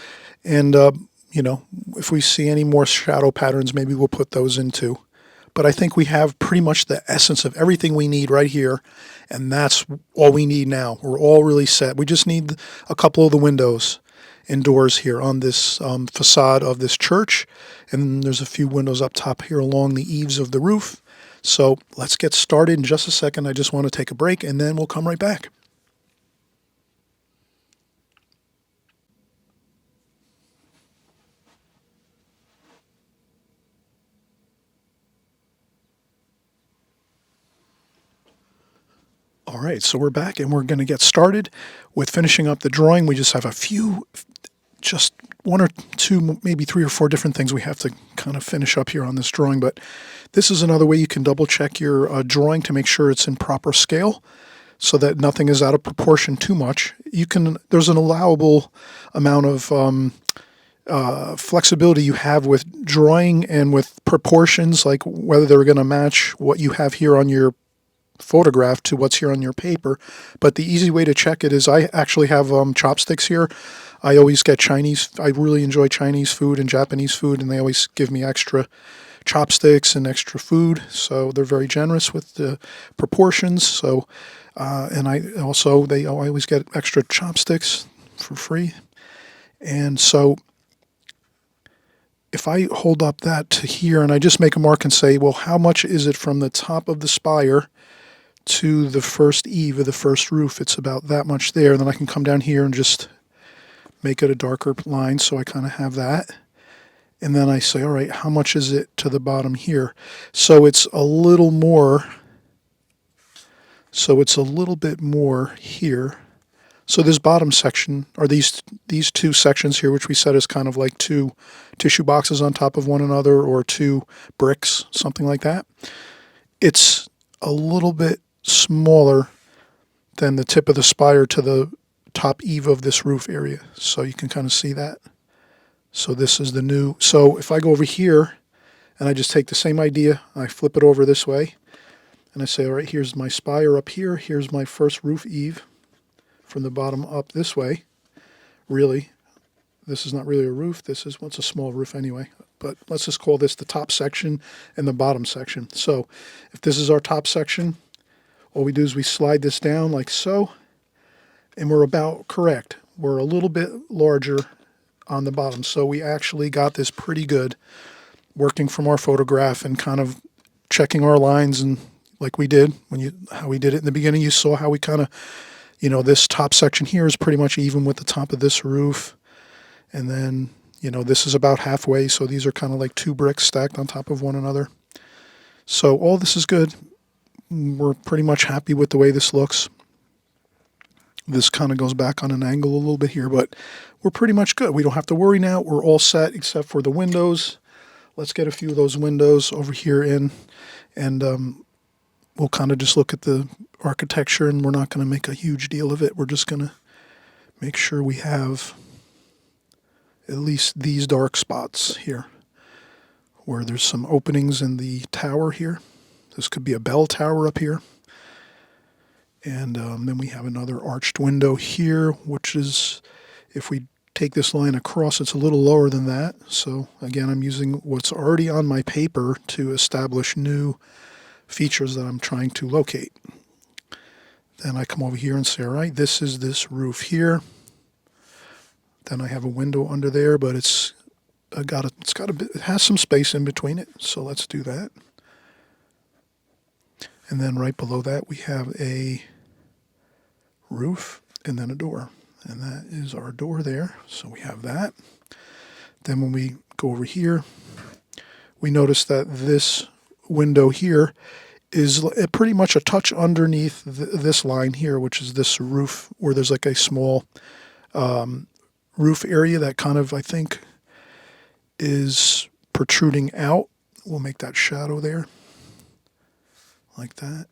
And, if we see any more shadow patterns, maybe we'll put those into. But I think we have pretty much the essence of everything we need right here. And that's all we need now. We're all really set. We just need a couple of the windows and doors here on this facade of this church. And there's a few windows up top here along the eaves of the roof. So let's get started in just a second. I just want to take a break and then we'll come right back. All right, so we're back and we're going to get started with finishing up the drawing. We just have a few, just one or two, maybe three or four different things we have to kind of finish up here on this drawing. But this is another way you can double check your drawing to make sure it's in proper scale so that nothing is out of proportion too much. There's an allowable amount of flexibility you have with drawing and with proportions, like whether they're going to match what you have here on your photograph to what's here on your paper. But the easy way to check it is I actually have chopsticks here. I always get Chinese. I really enjoy Chinese food and Japanese food, and they always give me extra chopsticks and extra food. So they're very generous with the proportions. So, and I always get extra chopsticks for free. And so if I hold up that to here and I just make a mark and say, well, how much is it from the top of the spire to the first eave of the first roof? It's about that much there. And then I can come down here and just make it a darker line so I kind of have that. And then I say, all right, how much is it to the bottom here? So it's a little more. So it's a little bit more here. So this bottom section, or these two sections here, which we said is kind of like two tissue boxes on top of one another or two bricks, something like that. It's a little bit smaller than the tip of the spire to the top eave of this roof area. So you can kind of see that. So this is the new. So if I go over here and I just take the same idea, I flip it over this way and I say, all right, here's my spire up here. Here's my first roof eave from the bottom up this way. Really, this is not really a roof. This is, what's a small roof anyway. But let's just call this the top section and the bottom section. So if this is our top section, all we do is we slide this down like so, and we're about correct. We're a little bit larger on the bottom. So we actually got this pretty good working from our photograph and kind of checking our lines, and like we did how we did it in the beginning. You saw how we kind of, this top section here is pretty much even with the top of this roof. And then, this is about halfway. So these are kind of like two bricks stacked on top of one another. So all this is good. We're pretty much happy with the way this looks. This kind of goes back on an angle a little bit here, but we're pretty much good. We don't have to worry now. We're all set except for the windows. Let's get a few of those windows over here in, and we'll kind of just look at the architecture, and we're not going to make a huge deal of it. We're just going to make sure we have at least these dark spots here where there's some openings in the tower here. This could be a bell tower up here. And then we have another arched window here, which is, if we take this line across, it's a little lower than that. So again, I'm using what's already on my paper to establish new features that I'm trying to locate. Then I come over here and say, all right, this is this roof here. Then I have a window under there, but it has some space in between it. So let's do that. And then right below that, we have a roof and then a door. And that is our door there. So we have that. Then when we go over here, we notice that this window here is pretty much a touch underneath this line here, which is this roof where there's like a small roof area that kind of, I think, is protruding out. We'll make that shadow there like that.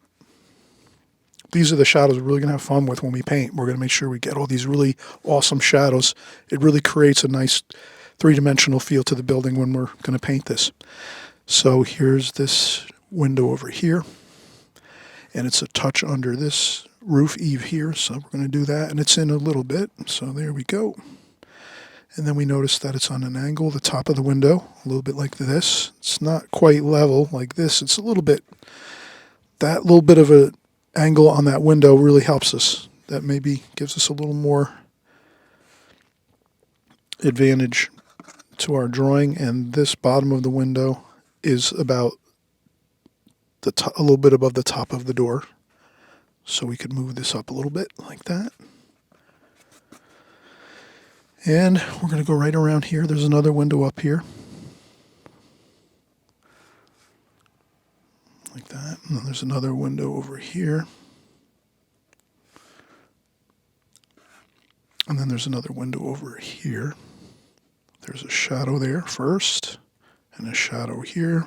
These are the shadows we're really going to have fun with when we paint. We're going to make sure we get all these really awesome shadows. It really creates a nice three-dimensional feel to the building when we're going to paint this. So here's this window over here, and it's a touch under this roof eave here, so we're going to do that, and it's in a little bit, so there we go. And then we notice that it's on an angle, the top of the window, a little bit like this. It's not quite level like this. It's a little bit, that little bit of a angle on that window really helps us. That maybe gives us a little more advantage to our drawing. And this bottom of the window is about a little bit above the top of the door. So we could move this up a little bit like that. And we're going to go right around here. There's another window up here. Like that. And then there's another window over here. And then there's another window over here. There's a shadow there first, and a shadow here,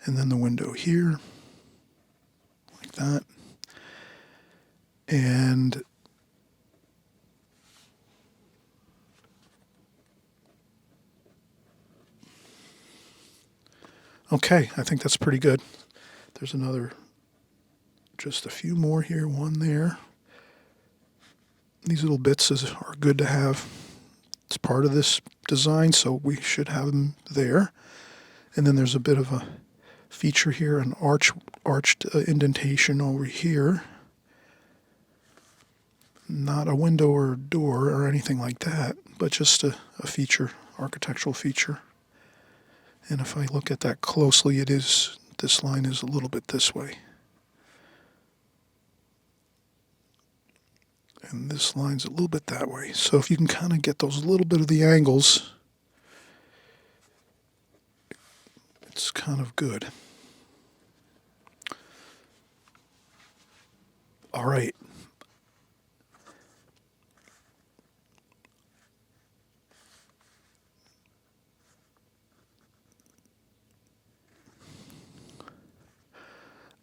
and then the window here, like that. And okay, I think that's pretty good. There's just a few more here, one there. These little bits are good to have. It's part of this design, so we should have them there. And then there's a bit of a feature here, an arched indentation over here. Not a window or a door or anything like that, but just a feature, architectural feature. And if I look at that closely, this line is a little bit this way. And this line's a little bit that way. So if you can kind of get those little bit of the angles, it's kind of good. All right.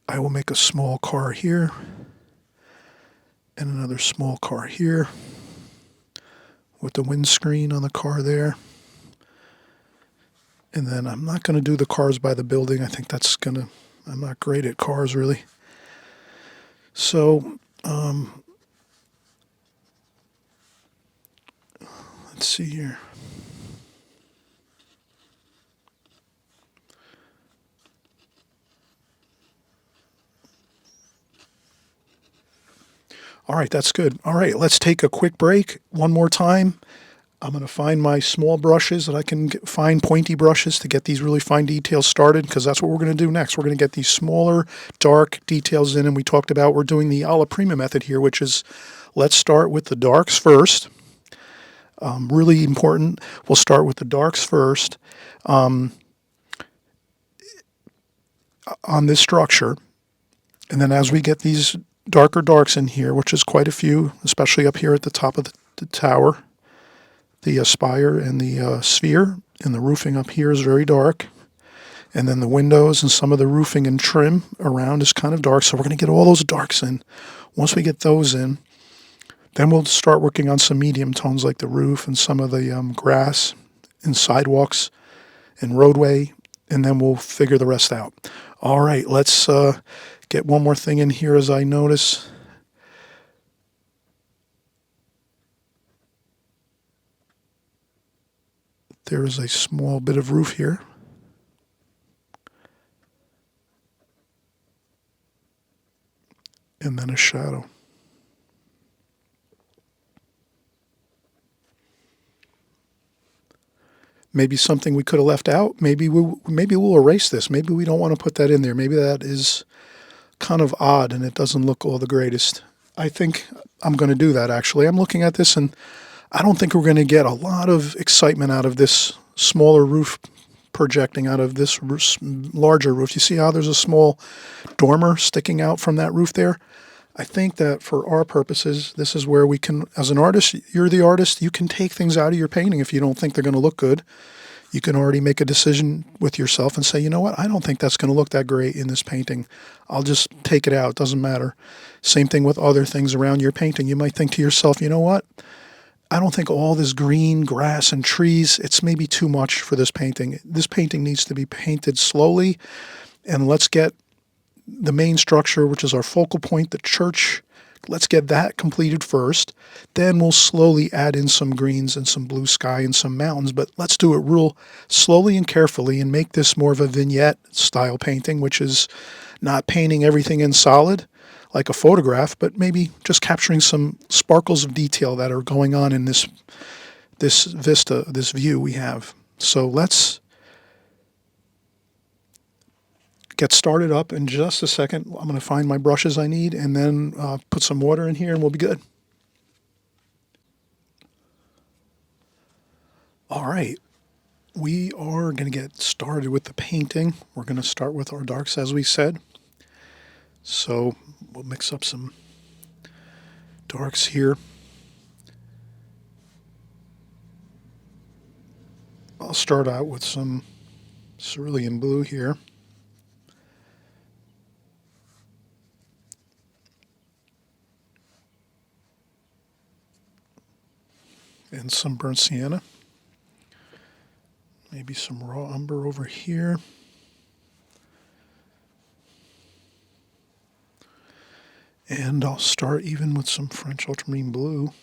I will make a small car here and another small car here with the windscreen on the car there. And then I'm not going to do the cars by the building. I think I'm not great at cars really. So, let's see here. All right, that's good. All right, let's take a quick break one more time. I'm going to find my small brushes that I can find pointy brushes to get these really fine details started, because that's what we're going to do next. We're going to get these smaller, dark details in, and we talked about we're doing the alla prima method here, which is let's start with the darks first. Really important. We'll start with the darks first on this structure, and then as we get these darker darks in here, which is quite a few, especially up here at the top of the tower, the spire and the sphere, and the roofing up here is very dark. And then the windows and some of the roofing and trim around is kind of dark. So we're going to get all those darks in. Once we get those in, then we'll start working on some medium tones like the roof and some of the grass and sidewalks and roadway. And then we'll figure the rest out. All right, let's get one more thing in here as I notice. There is a small bit of roof here. And then a shadow. Maybe something we could have left out. Maybe we'll erase this. Maybe we don't want to put that in there. Maybe that is kind of odd and it doesn't look all the greatest. I think I'm going to do that actually. I'm looking at this and I don't think we're going to get a lot of excitement out of this smaller roof projecting out of this larger roof. You see how there's a small dormer sticking out from that roof there? I think that for our purposes, this is where we can, as an artist, you're the artist, you can take things out of your painting if you don't think they're going to look good. You can already make a decision with yourself and say, you know what, I don't think that's going to look that great in this painting. I'll just take it out. It doesn't matter. Same thing with other things around your painting. You might think to yourself, you know what, I don't think all this green, grass, and trees, it's maybe too much for this painting. This painting needs to be painted slowly, and let's get the main structure, which is our focal point, the church. Let's get that completed first. Then we'll slowly add in some greens and some blue sky and some mountains, but let's do it real slowly and carefully and make this more of a vignette style painting, which is not painting everything in solid like a photograph, but maybe just capturing some sparkles of detail that are going on in this vista, this view we have. So let's get started up in just a second. I'm going to find my brushes I need and then put some water in here and we'll be good. All right, we are going to get started with the painting. We're going to start with our darks as we said. So we'll mix up some darks here. I'll start out with some cerulean blue here. And some burnt sienna. Maybe some raw umber over here. And I'll start even with some French ultramarine blue.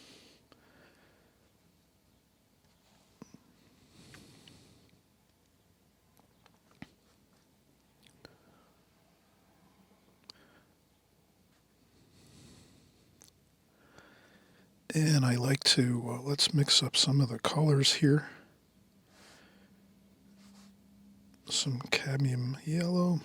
And I like to, let's mix up some of the colors here. Some cadmium yellow.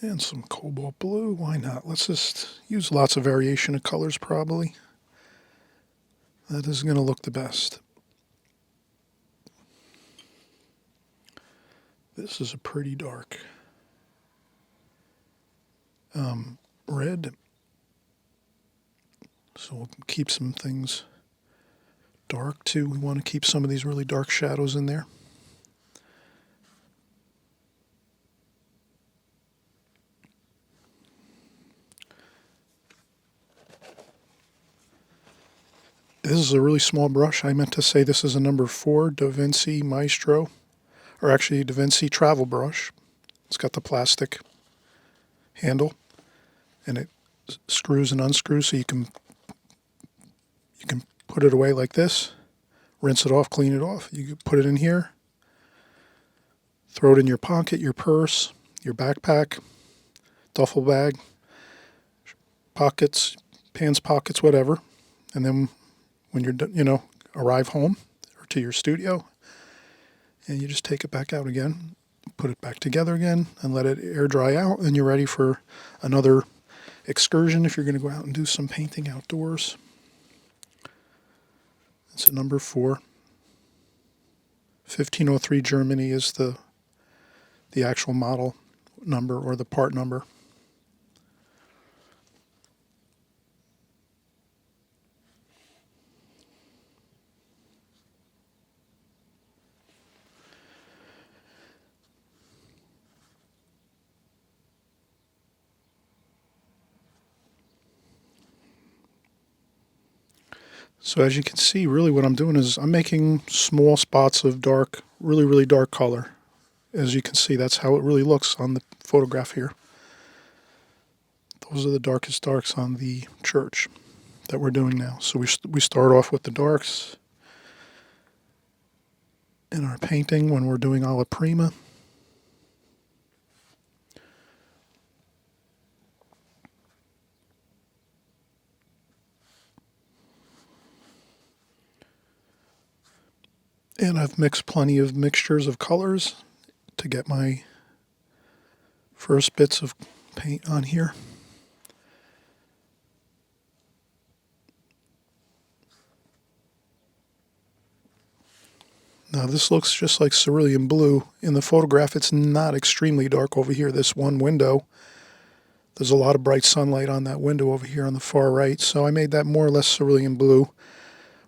And some cobalt blue, why not? Let's just use lots of variation of colors probably. That is going to look the best. This is a pretty dark red. So we'll keep some things dark too. We want to keep some of these really dark shadows in there. This is a really small brush. I meant to say this is a number 4 Da Vinci Maestro, or actually Da Vinci travel brush. It's got the plastic handle, and it screws and unscrews, so you can put it away like this, rinse it off, clean it off. You can put it in here, throw it in your pocket, your purse, your backpack, duffel bag, pockets, pants pockets, whatever, and then when you're done, arrive home or to your studio, and you just take it back out again, put it back together again, and let it air dry out, and you're ready for another excursion if you're going to go out and do some painting outdoors. It's a number 4. 1503 Germany is the actual model number or the part number. So as you can see, really what I'm doing is I'm making small spots of dark, really, really dark color. as you can see, that's how it really looks on the photograph here. Those are the darkest darks on the church that we're doing now. So we start off with the darks in our painting when we're doing alla prima. And I've mixed plenty of mixtures of colors to get my first bits of paint on here. Now this looks just like cerulean blue. In the photograph, it's not extremely dark over here. This one window, there's a lot of bright sunlight on that window over here on the far right, so I made that more or less cerulean blue.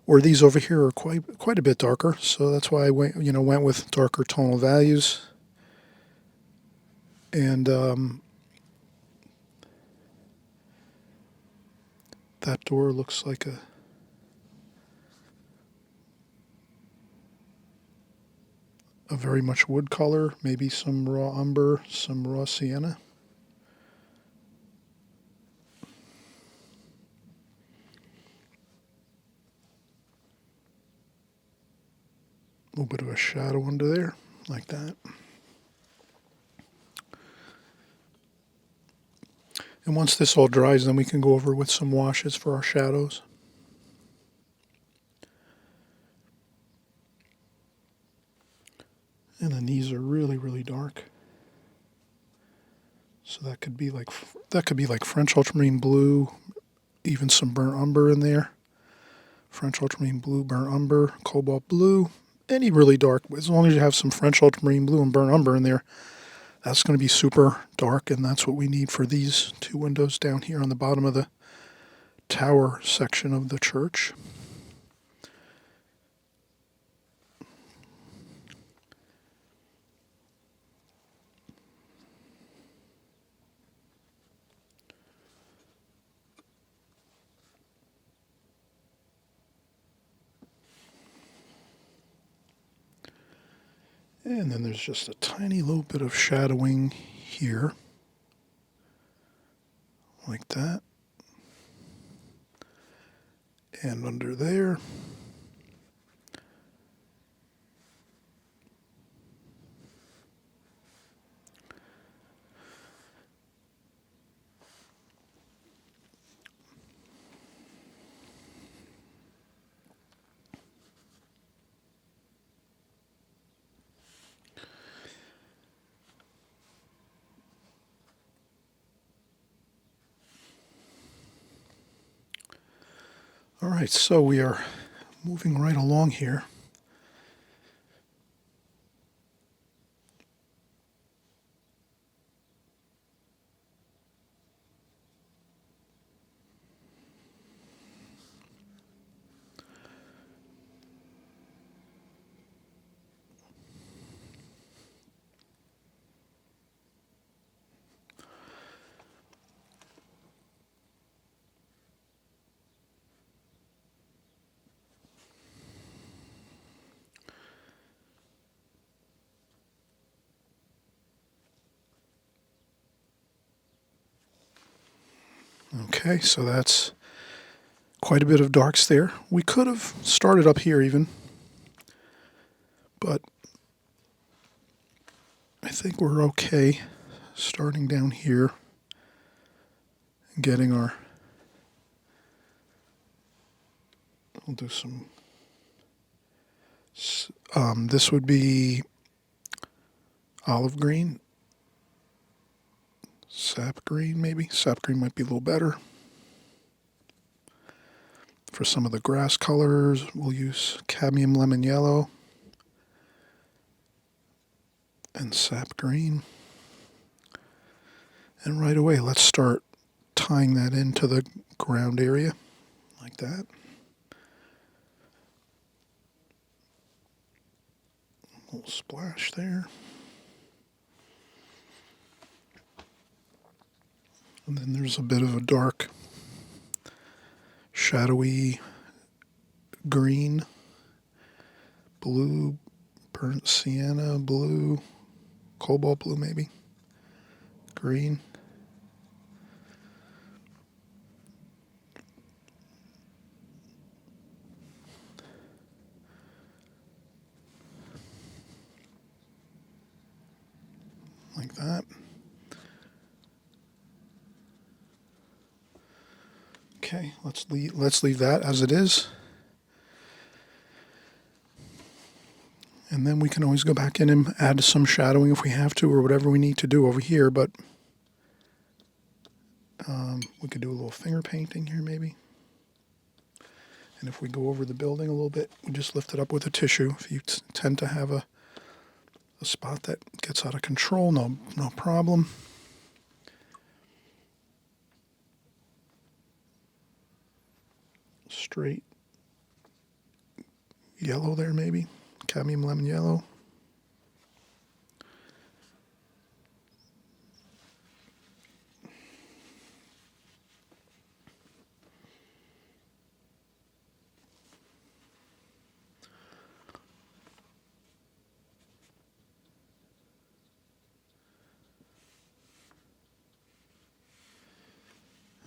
Where these over here are quite a bit darker, so that's why I went with darker tonal values. And that door looks like a very much wood color, maybe some raw umber, some raw sienna. A little bit of a shadow under there, like that. And once this all dries, then we can go over with some washes for our shadows. And then these are really, really dark. So that could be like French ultramarine blue, even some burnt umber in there. French ultramarine blue, burnt umber, cobalt blue, any really dark. As long as you have some French ultramarine blue and burnt umber in there, that's going to be super dark, and that's what we need for these two windows down here on the bottom of the tower section of the church. And then there's just a tiny little bit of shadowing here, like that. And under there. All right, so we are moving right along here. Okay, so that's quite a bit of darks there. We could have started up here even, but I think we're okay starting down here and getting our, we'll do some, this would be olive green, sap green maybe. Sap green might be a little better. For some of the grass colors, we'll use cadmium lemon yellow and sap green. And right away, let's start tying that into the ground area, like that. A little splash there. And then there's a bit of a dark, shadowy green, blue, burnt sienna blue, cobalt blue maybe, green. Like that. Okay, let's leave that as it is. And then we can always go back in and add some shadowing if we have to, or whatever we need to do over here. But we could do a little finger painting here maybe. And if we go over the building a little bit, we just lift it up with a tissue. If you tend to have a spot that gets out of control, no problem. Straight yellow there maybe, cadmium lemon yellow.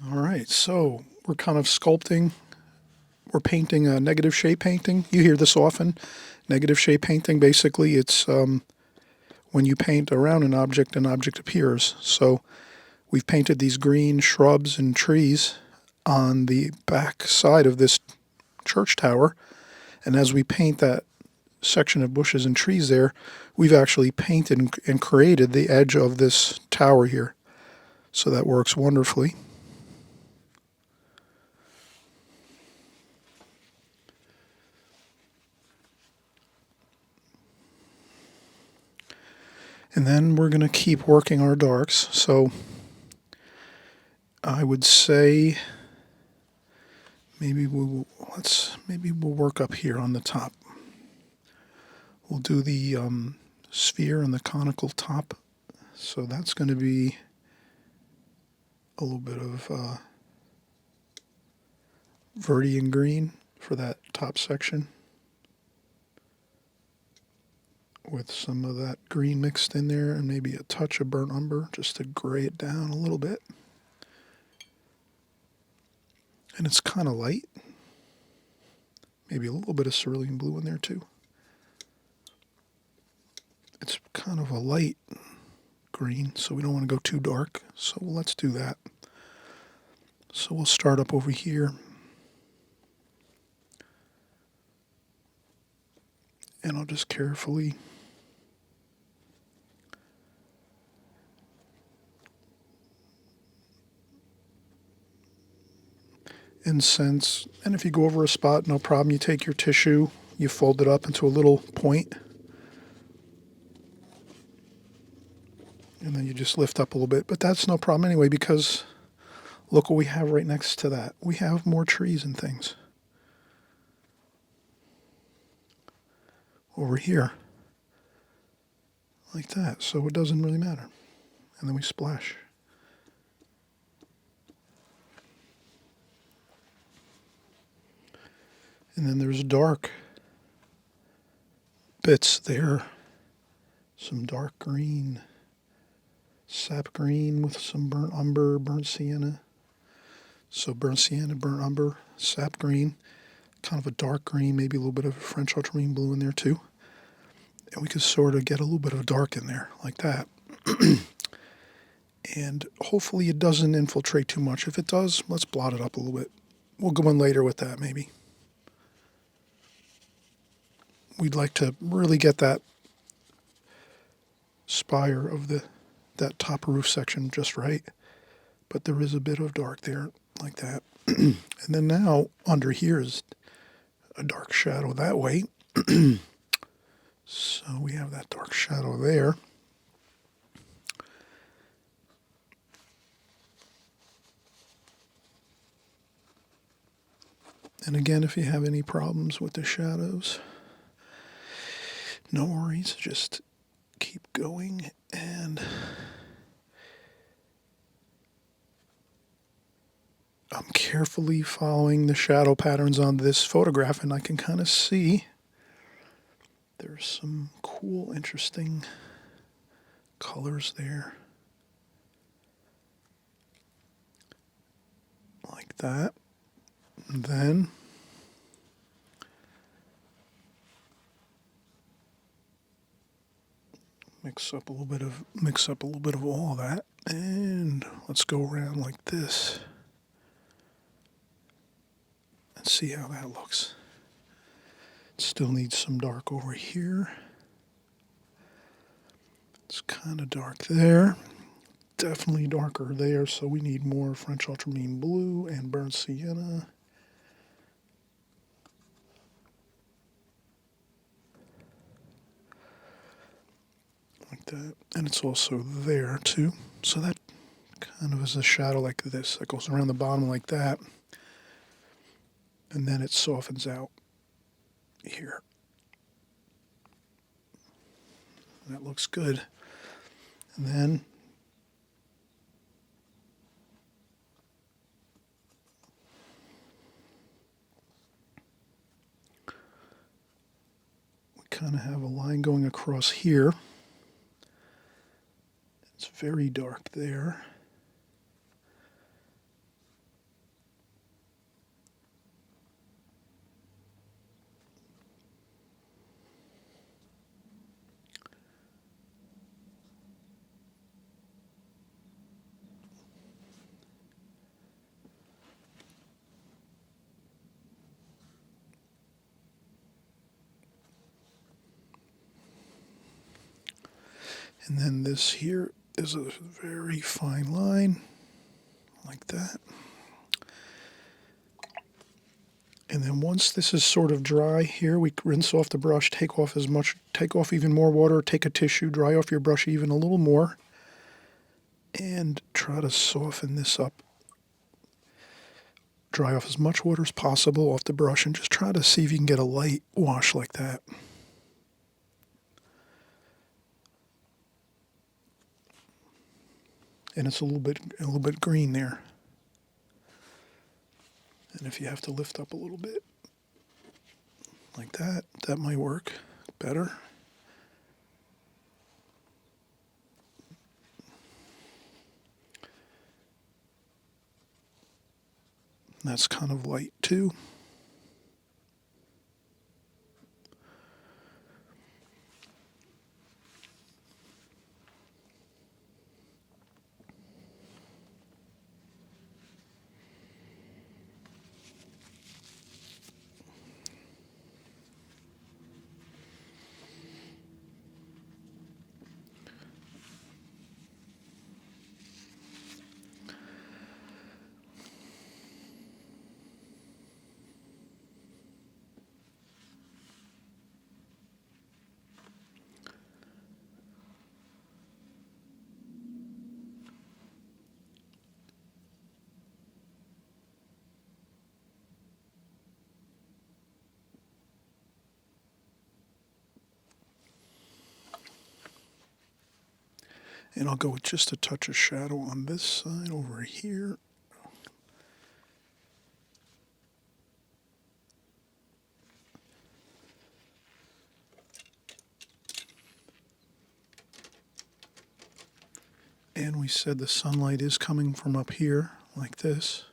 All right, so we're kind of sculpting. We're painting a negative shade painting. You hear this often. Negative shade painting, basically, it's when you paint around an object appears. So we've painted these green shrubs and trees on the back side of this church tower. And as we paint that section of bushes and trees there, we've actually painted and created the edge of this tower here. So that works wonderfully. And then we're going to keep working our darks. So I would say maybe we'll work up here on the top. We'll do the sphere and the conical top. So that's going to be a little bit of verdian green for that top section, with some of that green mixed in there and maybe a touch of burnt umber just to gray it down a little bit. And it's kind of light. Maybe a little bit of cerulean blue in there too. It's kind of a light green, so we don't want to go too dark. So let's do that. So we'll start up over here. And I'll just carefully incense. And if you go over a spot, no problem. You take your tissue, you fold it up into a little point, and then you just lift up a little bit. But that's no problem anyway, because look what we have right next to that. We have more trees and things over here like that. So it doesn't really matter. And then we splash. And then there's dark bits there. Some dark green, sap green with some burnt umber, burnt sienna. So burnt sienna, burnt umber, sap green, kind of a dark green, maybe a little bit of French ultramarine blue in there too. And we could sort of get a little bit of dark in there like that. And hopefully it doesn't infiltrate too much. If it does, let's blot it up a little bit. We'll go in later with that maybe. We'd like to really get that spire of that top roof section just right. But there is a bit of dark there like that. And then now under here is a dark shadow that way. So we have that dark shadow there. And again, if you have any problems with the shadows, no worries, just keep going. And I'm carefully following the shadow patterns on this photograph, and I can kind of see there's some cool, interesting colors there. Like that. And then mix up a little bit of all that, and let's go around like this and see how that looks. Still needs some dark over here. It's kind of dark there. Definitely darker there, so we need more French ultramarine blue and burnt sienna. Like that. And it's also there too. So that kind of is a shadow like this that goes around the bottom like that. And then it softens out here. That looks good. And then we kind of have a line going across here. It's very dark there. And then this here is a very fine line, like that. And then once this is sort of dry here, we rinse off the brush, take off even more water, take a tissue, dry off your brush even a little more, and try to soften this up. Dry off as much water as possible off the brush and just try to see if you can get a light wash like that. And it's a little bit green there. And if you have to lift up a little bit like that, that might work better. And that's kind of light too. And I'll go with just a touch of shadow on this side over here. And we said the sunlight is coming from up here, like this.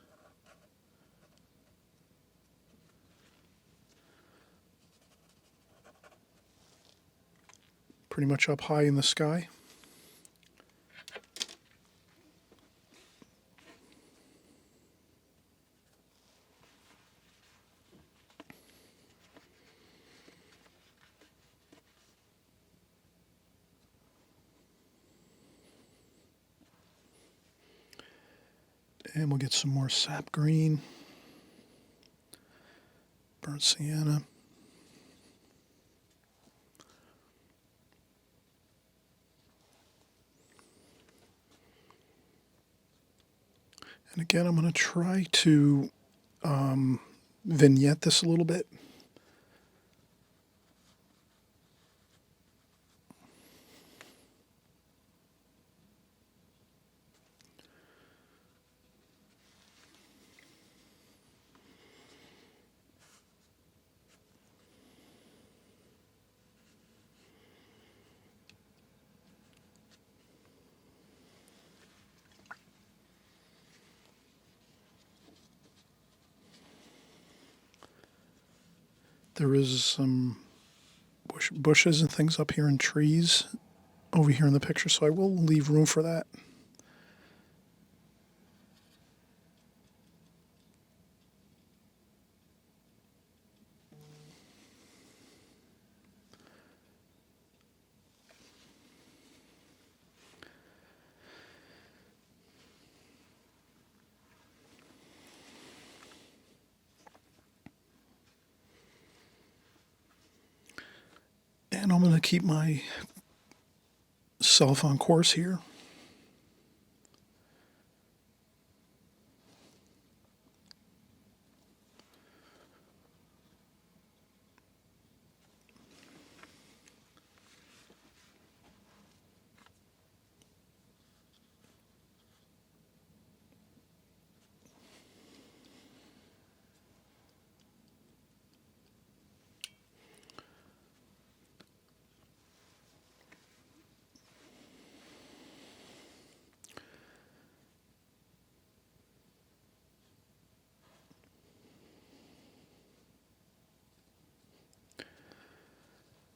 Pretty much up high in the sky. And we'll get some more sap green, burnt sienna. And again, I'm going to try to vignette this a little bit. There is some bushes and things up here and trees over here in the picture, so I will leave room for that. And I'm going to keep myself on course here.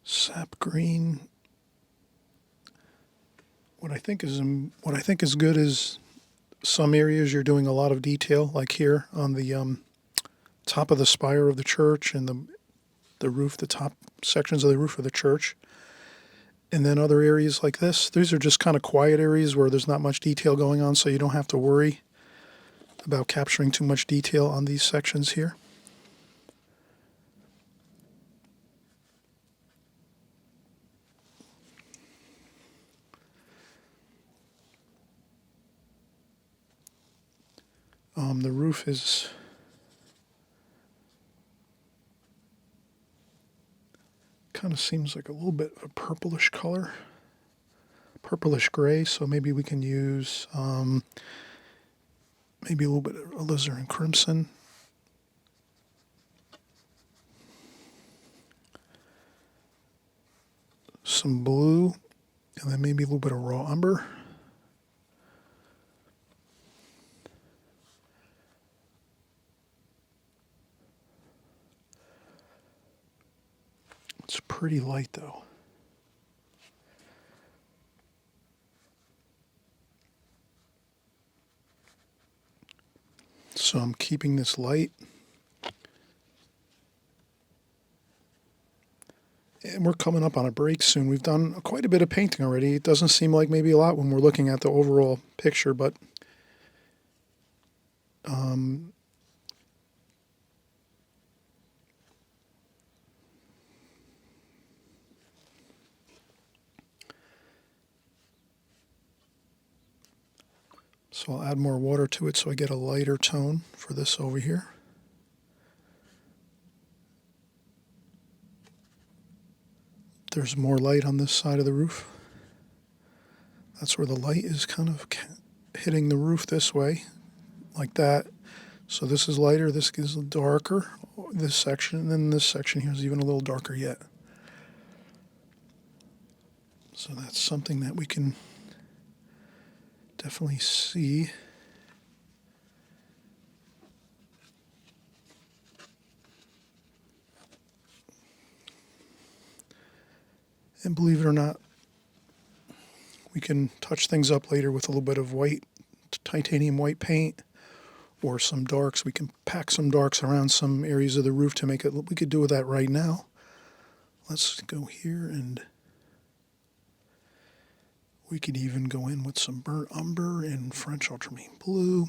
Sap green. What I think is good is some areas you're doing a lot of detail, like here on the top of the spire of the church and the roof, the top sections of the roof of the church. And then other areas like this, these are just kind of quiet areas where there's not much detail going on, so you don't have to worry about capturing too much detail on these sections here. The roof is kind of seems like a little bit of a purplish color, purplish gray, so maybe we can use maybe a little bit of alizarin crimson. Some blue, and then maybe a little bit of raw umber. It's pretty light though. So I'm keeping this light. And we're coming up on a break soon. We've done quite a bit of painting already. It doesn't seem like maybe a lot when we're looking at the overall picture, but so I'll add more water to it so I get a lighter tone for this over here. There's more light on this side of the roof. That's where the light is kind of hitting the roof this way, like that. So this is lighter, this is darker, this section, and then this section here is even a little darker yet. So that's something that we can definitely see. And believe it or not, we can touch things up later with a little bit of white, titanium white paint, or some darks. We can pack some darks around some areas of the roof to make it, we could do that right now. Let's go here, and we could even go in with some burnt umber and French ultramarine blue.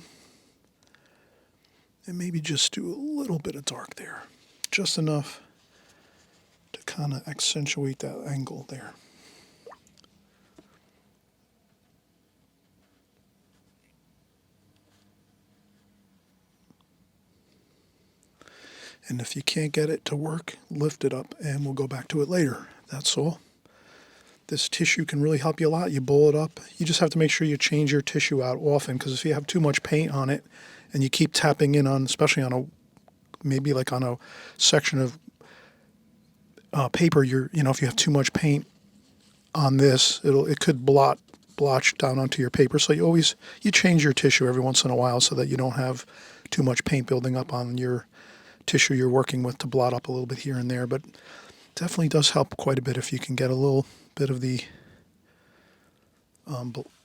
And maybe just do a little bit of dark there. Just enough to kind of accentuate that angle there. And if you can't get it to work, lift it up and we'll go back to it later. That's all. This tissue can really help you a lot. You bowl it up. You just have to make sure you change your tissue out often, because if you have too much paint on it and you keep tapping in on, especially on maybe like on a section of paper, if you have too much paint on this, it could blotch down onto your paper. So you change your tissue every once in a while so that you don't have too much paint building up on your tissue you're working with to blot up a little bit here and there, but definitely does help quite a bit if you can get a little bit of the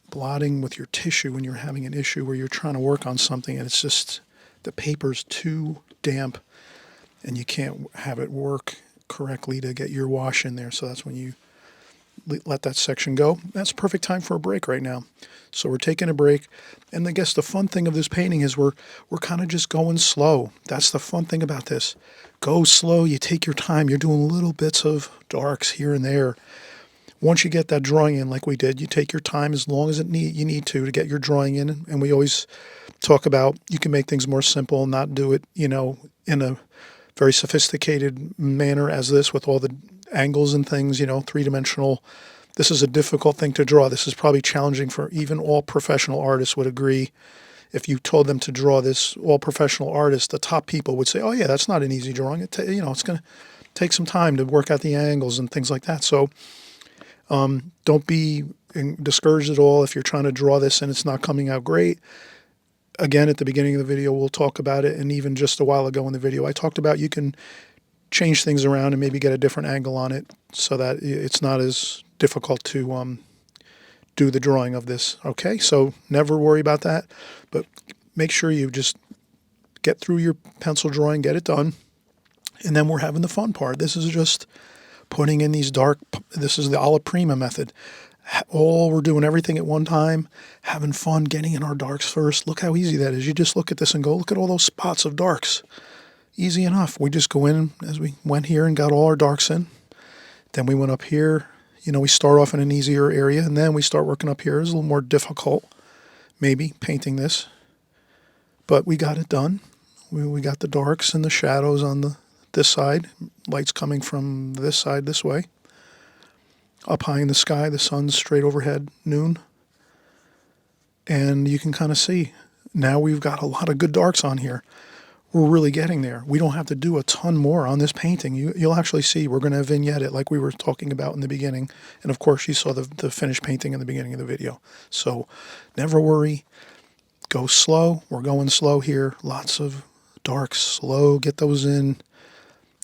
blotting with your tissue when you're having an issue where you're trying to work on something and it's just the paper's too damp and you can't have it work correctly to get your wash in there. So that's when you let that section go. That's a perfect time for a break right now. So we're taking a break. And I guess the fun thing of this painting is we're kind of just going slow. That's the fun thing about this. Go slow. You take your time. You're doing little bits of darks here and there. Once you get that drawing in like we did, you take your time as long as you need to get your drawing in. And we always talk about you can make things more simple and not do it, in a very sophisticated manner as this with all the angles and things, three-dimensional. This is a difficult thing to draw. This is probably challenging for even all professional artists would agree. If you told them to draw this, all professional artists, the top people would say, oh yeah, that's not an easy drawing. It's going to take some time to work out the angles and things like that. So don't be discouraged at all if you're trying to draw this and it's not coming out great. Again, at the beginning of the video, we'll talk about it. And even just a while ago in the video, I talked about you can change things around and maybe get a different angle on it so that it's not as difficult to do the drawing of this. Okay, so never worry about that. But make sure you just get through your pencil drawing, get it done. And then we're having the fun part. This is just putting in these this is the alla prima method. We're doing everything at one time, having fun, getting in our darks first. Look how easy that is. You just look at this and go, look at all those spots of darks. Easy enough. We just go in as we went here and got all our darks in. Then we went up here. We start off in an easier area, and then we start working up here. It's a little more difficult, maybe, painting this. But we got it done. We got the darks and the shadows on this side. Light's coming from this side this way. Up high in the sky, the sun's straight overhead, noon. And you can kind of see, now we've got a lot of good darks on here. We're really getting there. We don't have to do a ton more on this painting. You'll actually see we're going to vignette it like we were talking about in the beginning. And of course, you saw the finished painting in the beginning of the video. So never worry. Go slow. We're going slow here. Lots of darks, slow. Get those in.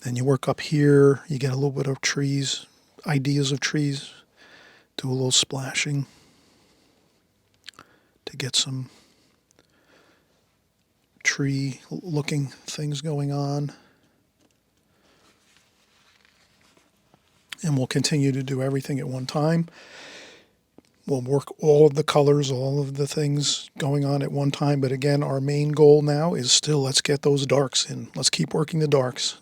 Then you work up here. You get a little bit of trees. Ideas of trees, do a little splashing to get some tree looking things going on. And we'll continue to do everything at one time. We'll work all of the colors, all of the things going on at one time. But again, our main goal now is still let's get those darks in. Let's keep working the darks.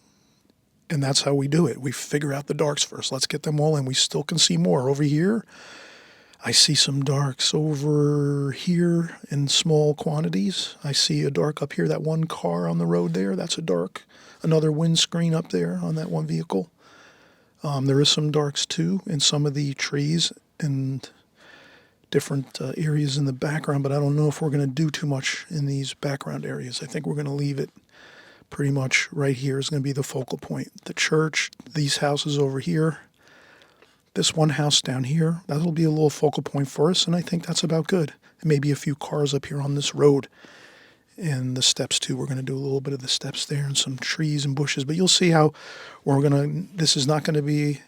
And that's how we do it. We figure out the darks first. Let's get them all in. We still can see more. Over here, I see some darks over here in small quantities. I see a dark up here. That one car on the road there, that's a dark. Another windscreen up there on that one vehicle. There is some darks too in some of the trees and different areas in the background, but I don't know if we're going to do too much in these background areas. I think we're going to leave it pretty much right here is going to be the focal point. The church, these houses over here, this one house down here, that'll be a little focal point for us, and I think that's about good. And maybe a few cars up here on this road. And the steps too, we're going to do a little bit of the steps there and some trees and bushes, but you'll see how this is not going to be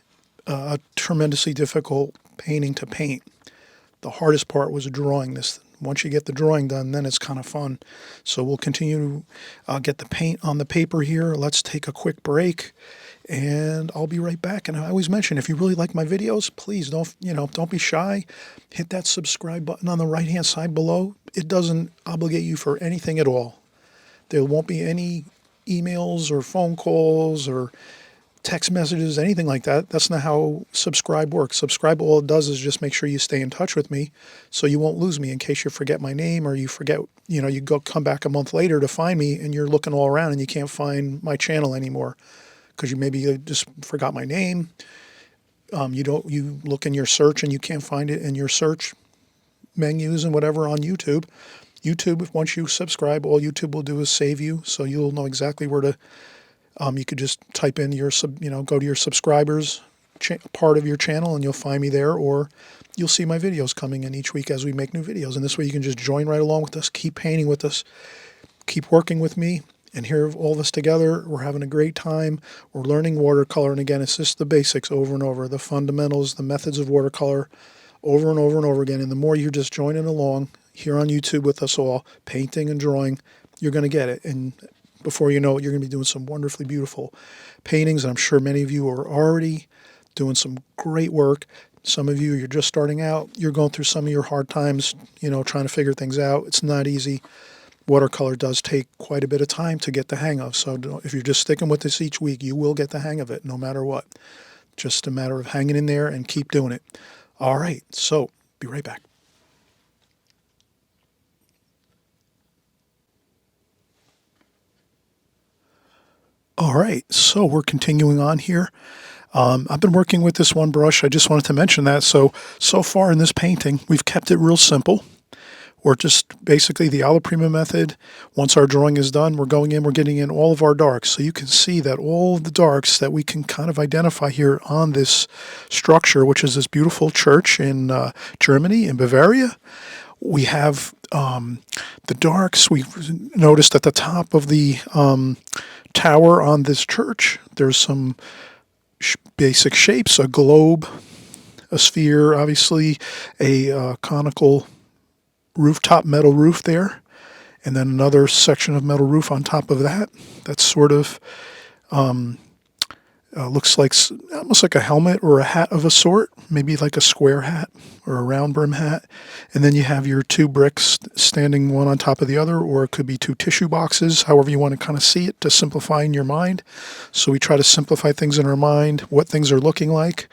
a tremendously difficult painting to paint. The hardest part was drawing this. Once you get the drawing done, then it's kind of fun. So we'll continue to get the paint on the paper here. Let's take a quick break, and I'll be right back. And I always mention, if you really like my videos, please don't be shy. Hit that subscribe button on the right-hand side below. It doesn't obligate you for anything at all. There won't be any emails or phone calls or text messages, anything like that. That's not how subscribe works. Subscribe, all it does is just make sure you stay in touch with me so you won't lose me in case you forget my name or you forget, you come back a month later to find me and you're looking all around and you can't find my channel anymore because you just forgot my name. You look in your search and you can't find it in your search menus and whatever on YouTube. YouTube, once you subscribe, all YouTube will do is save you, so you'll know exactly where to. You could just type in go to your subscribers part of your channel and you'll find me there, or you'll see my videos coming in each week as we make new videos. And this way you can just join right along with us, keep painting with us, keep working with me. And here, all of us together, we're having a great time. We're learning watercolor. And again, it's just the basics over and over, the fundamentals, the methods of watercolor over and over and over again. And the more you're just joining along here on YouTube with us all, painting and drawing, you're going to get it. And before you know it, you're going to be doing some wonderfully beautiful paintings. And I'm sure many of you are already doing some great work. Some of you, you're just starting out. You're going through some of your hard times, trying to figure things out. It's not easy. Watercolor does take quite a bit of time to get the hang of. So if you're just sticking with this each week, you will get the hang of it no matter what. Just a matter of hanging in there and keep doing it. All right, so be right back. All right, so we're continuing on here. I've been working with this one brush. I just wanted to mention that. So far in this painting, we've kept it real simple. We're just basically the alla prima method. Once our drawing is done, we're going in, we're getting in all of our darks. So you can see that all of the darks that we can kind of identify here on this structure, which is this beautiful church in Germany, in Bavaria. We have the darks. We've noticed at the top of the tower on this church, there's some basic shapes, a globe, a sphere, obviously a conical rooftop metal roof there, and then another section of metal roof on top of that. That's sort of looks like almost like a helmet or a hat of a sort, maybe like a square hat or a round brim hat. And then you have your two bricks standing one on top of the other, or it could be two tissue boxes, however you want to kind of see it to simplify in your mind. So we try to simplify things in our mind, what things are looking like.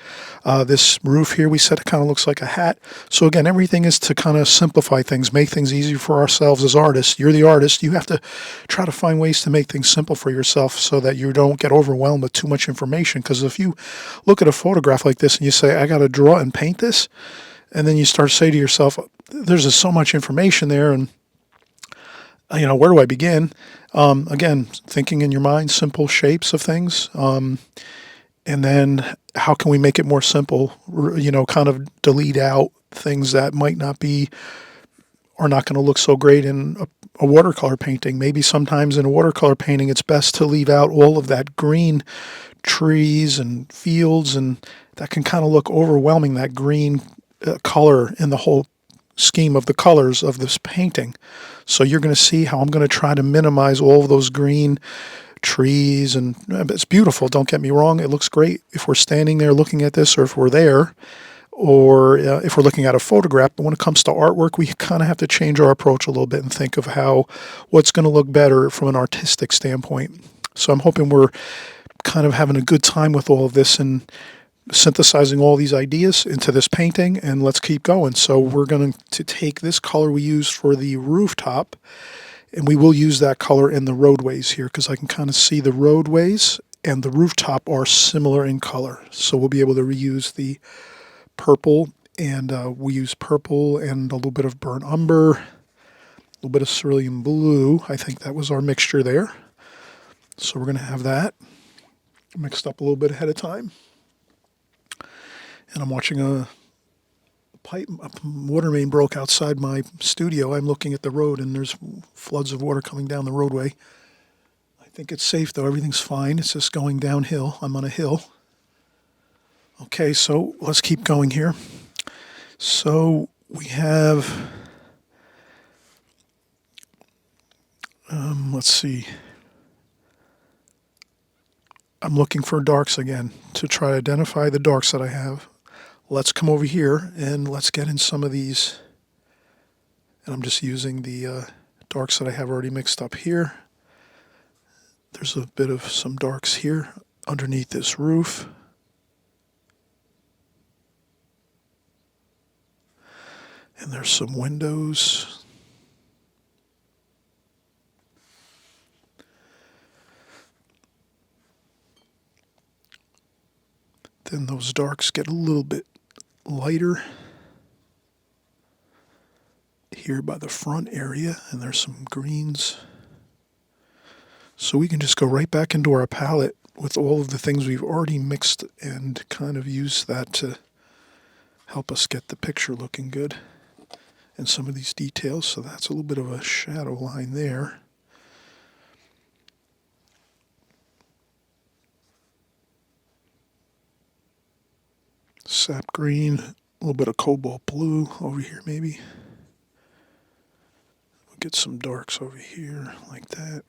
This roof here, we said it kind of looks like a hat. So again, everything is to kind of simplify things, make things easier for ourselves as artists. You're the artist. You have to try to find ways to make things simple for yourself so that you don't get overwhelmed with too much information. Because if you look at a photograph like this and you say, I got to draw and paint this, and then you start to say to yourself, there's just so much information there, and where do I begin? Again, thinking in your mind, simple shapes of things, and then how can we make it more simple? Kind of delete out things that might not be, are not going to look so great in a watercolor painting. Maybe sometimes in a watercolor painting, it's best to leave out all of that green trees and fields, and that can kind of look overwhelming, that green color in the whole scheme of the colors of this painting. So you're going to see how I'm going to try to minimize all of those green trees, and it's beautiful, don't get me wrong, it looks great if we're standing there looking at this, or if we're there, or if we're looking at a photograph. But when it comes to artwork, we kind of have to change our approach a little bit and think of what's going to look better from an artistic standpoint. So I'm hoping we're kind of having a good time with all of this and synthesizing all these ideas into this painting, and let's keep going. So we're going to take this color we used for the rooftop, and we will use that color in the roadways here, because I can kind of see the roadways and the rooftop are similar in color. So we'll be able to reuse the purple, and we use purple and a little bit of burnt umber, a little bit of cerulean blue. I think that was our mixture there. So we're going to have that mixed up a little bit ahead of time. And I'm watching a water main broke outside my studio. I'm looking at the road, and there's floods of water coming down the roadway. I think it's safe, though. Everything's fine. It's just going downhill. I'm on a hill. Okay, so let's keep going here. So we have, let's see. I'm looking for darks again to try to identify the darks that I have. Let's come over here and let's get in some of these. And I'm just using the darks that I have already mixed up here. There's a bit of some darks here underneath this roof. And there's some windows. Then those darks get a little bit lighter here by the front area, and there's some greens. So we can just go right back into our palette with all of the things we've already mixed and kind of use that to help us get the picture looking good. And some of these details, so that's a little bit of a shadow line there. sap green, a little bit of cobalt blue over here maybe. We'll get some darks over here like that.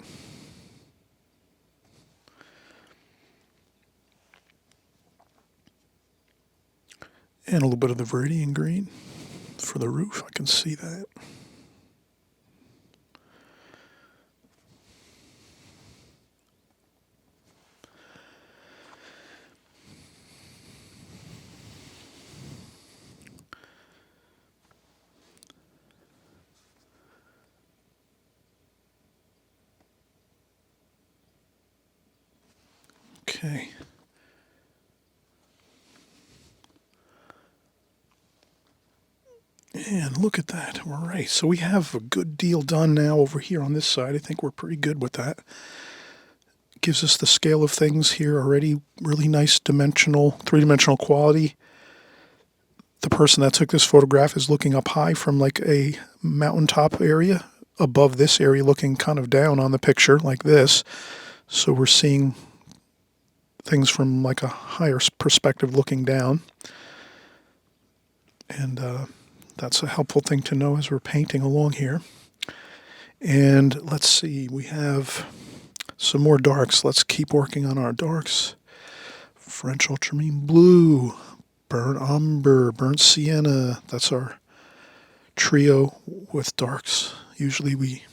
And a little bit of the Viridian green for the roof. I can see that. Okay. And look at that. All right. So we have a good deal done now over here on this side. I think we're pretty good with that. Gives us the scale of things here already. Really nice dimensional, three-dimensional quality. The person that took this photograph is looking up high from like a mountaintop area above this area, looking kind of down on the picture like this. So we're seeing things from like a higher perspective looking down. And that's a helpful thing to know as we're painting along here. And let's see, we have some more darks. Let's keep working on our darks. French ultramarine blue, burnt umber, burnt sienna. That's our trio with darks. Usually we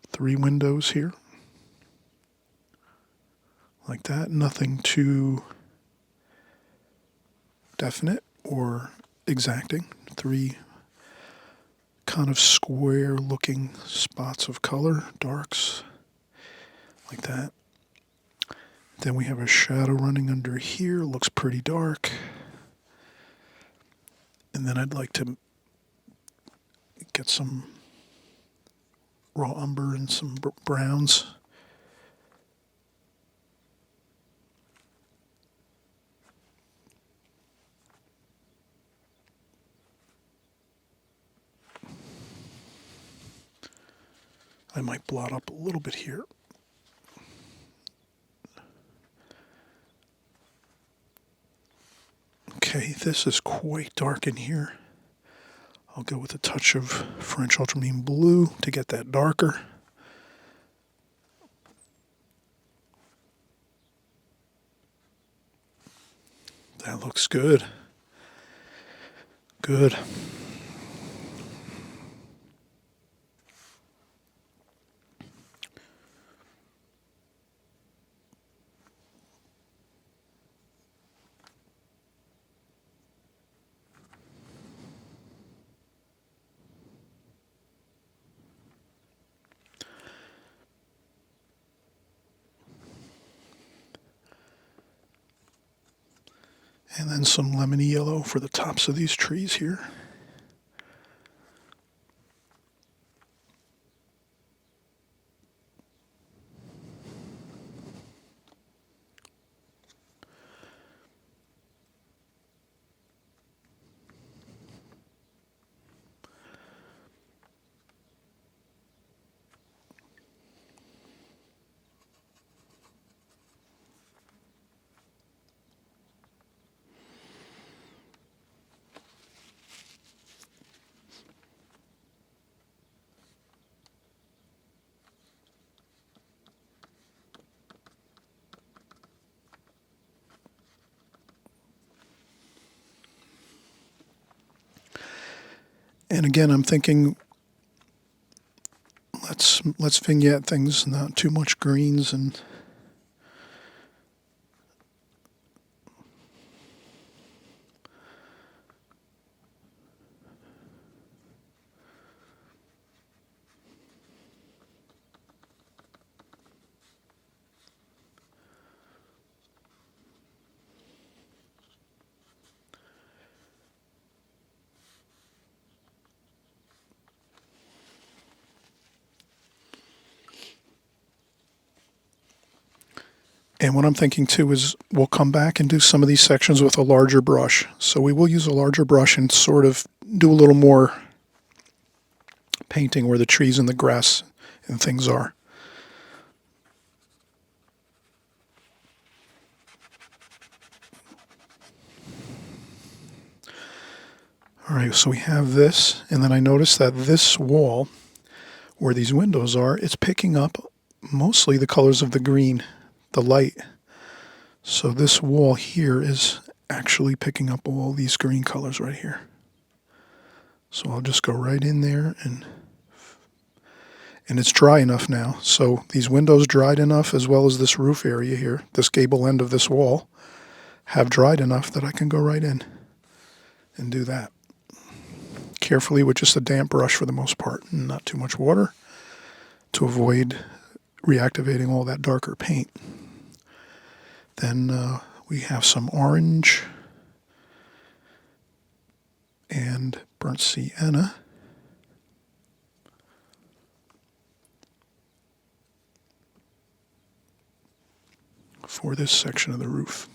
3 windows here. Like that. Nothing too definite or exacting. 3 kind of square looking spots of color, darks, like that. Then we have a shadow running under here, looks pretty dark. And then I'd like to get some raw umber and some browns. I might blot up a little bit here. Okay, this is quite dark in here. I'll go with a touch of French ultramarine blue to get that darker. That looks good. Good. And then some lemony yellow for the tops of these trees here. And again, I'm thinking let's vignette things, not too much greens and And what I'm thinking too is we'll come back and do some of these sections with a larger brush. So we will use a larger brush and sort of do a little more painting where the trees and the grass and things are. All right, so we have this, and then I noticed that this wall, where these windows are, it's picking up mostly the colors of the green, the light. So this wall here is actually picking up all these green colors right here. So I'll just go right in there, and it's dry enough now. So these windows dried enough, as well as this roof area here, this gable end of this wall, have dried enough that I can go right in and do that. Carefully with just a damp brush for the most part, and not too much water to avoid reactivating all that darker paint. Then we have some orange and burnt sienna. For this section of the roof.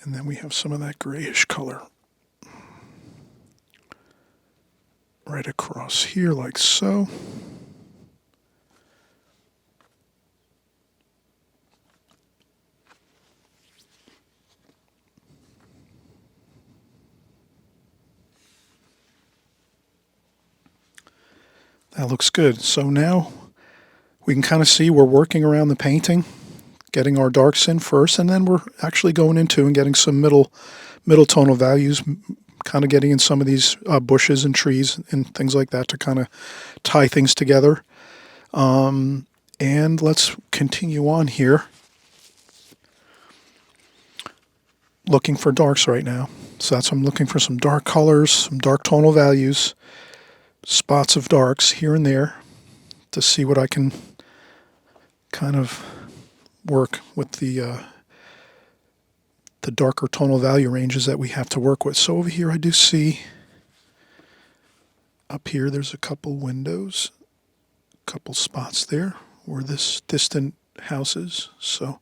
And then we have some of that grayish color right across here like so. That looks good. So now we can kind of see we're working around the painting, getting our darks in first, and then we're actually going into and getting some middle tonal values, kind of getting in some of these bushes and trees and things like that to kind of tie things together. And let's continue on here. Looking for darks right now. So that's, I'm looking for some dark colors, some dark tonal values, spots of darks here and there to see what I can kind of work with the darker tonal value ranges that we have to work with. So over here I do see up here there's a couple windows, a couple spots there where this distant house is. So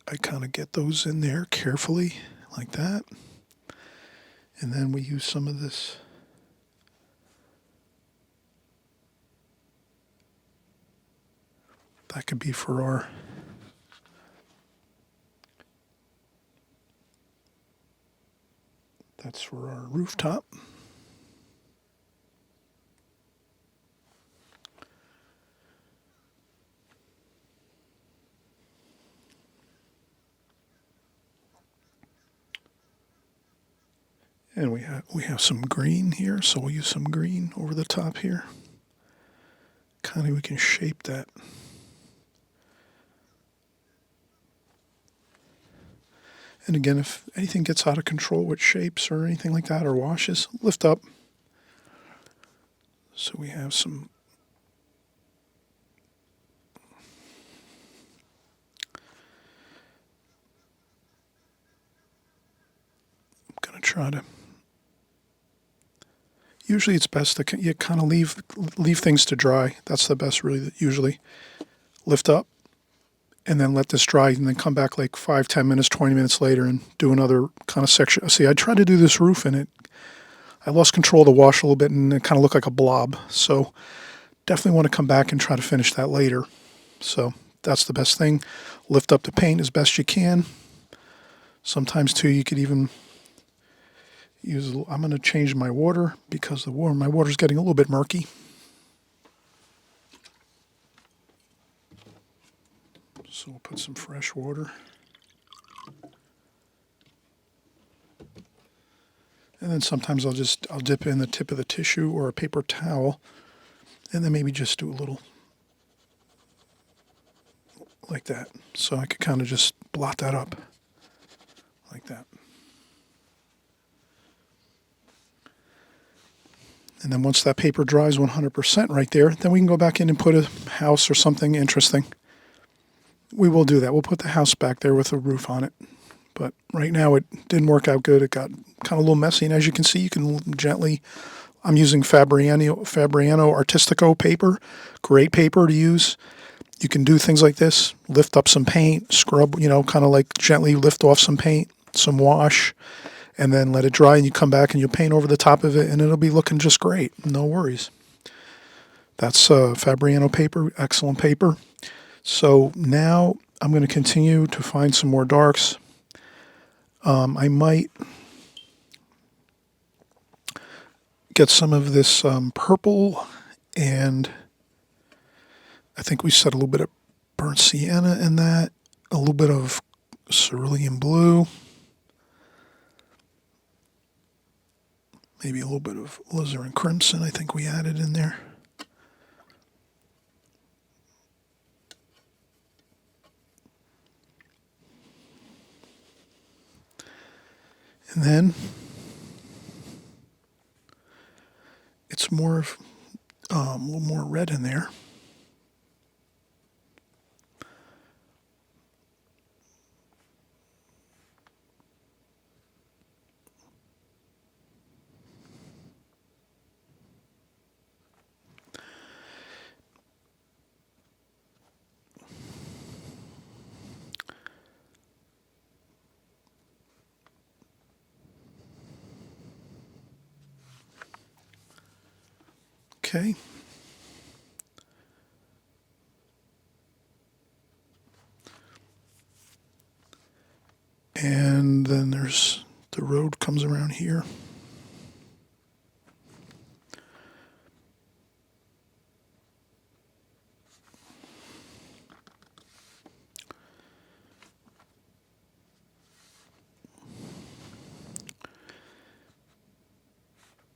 I kind of get those in there carefully like that. And then we use some of this that could be for our that's for our rooftop. And we have some green here, so we'll use some green over the top here. Kind of we can shape that. And again, if anything gets out of control with shapes or anything like that or washes, lift up. So we have some I'm going to try to usually it's best to you kind of leave things to dry. That's the best really usually. Lift up and then let this dry and then come back like 5, 10 minutes, 20 minutes later and do another kind of section. See, I tried to do this roof and I lost control of the wash a little bit and it kind of looked like a blob. So definitely want to come back and try to finish that later. So that's the best thing. Lift up the paint as best you can. Sometimes too you could even use, I'm going to change my water because my water is getting a little bit murky. So we'll put some fresh water. And then sometimes I'll dip in the tip of the tissue or a paper towel and then maybe just do a little like that. So I could kind of just blot that up like that. And then once that paper dries 100% right there, then we can go back in and put a house or something interesting. We will do that. We'll put the house back there with a roof on it. But right now it didn't work out good. It got kind of a little messy. And as you can see, you can gently, I'm using Fabriano Artistico paper. Great paper to use. You can do things like this, lift up some paint, scrub, kind of like gently lift off some paint, some wash, and then let it dry, and you come back and you paint over the top of it, and it'll be looking just great. No worries. That's Fabriano paper, excellent paper. So now I'm going to continue to find some more darks. I might get some of this purple, and I think we said a little bit of burnt sienna in that, a little bit of cerulean blue, maybe a little bit of alizarin crimson I think we added in there. And then it's more of a little more red in there. Okay. And then there's the road comes around here.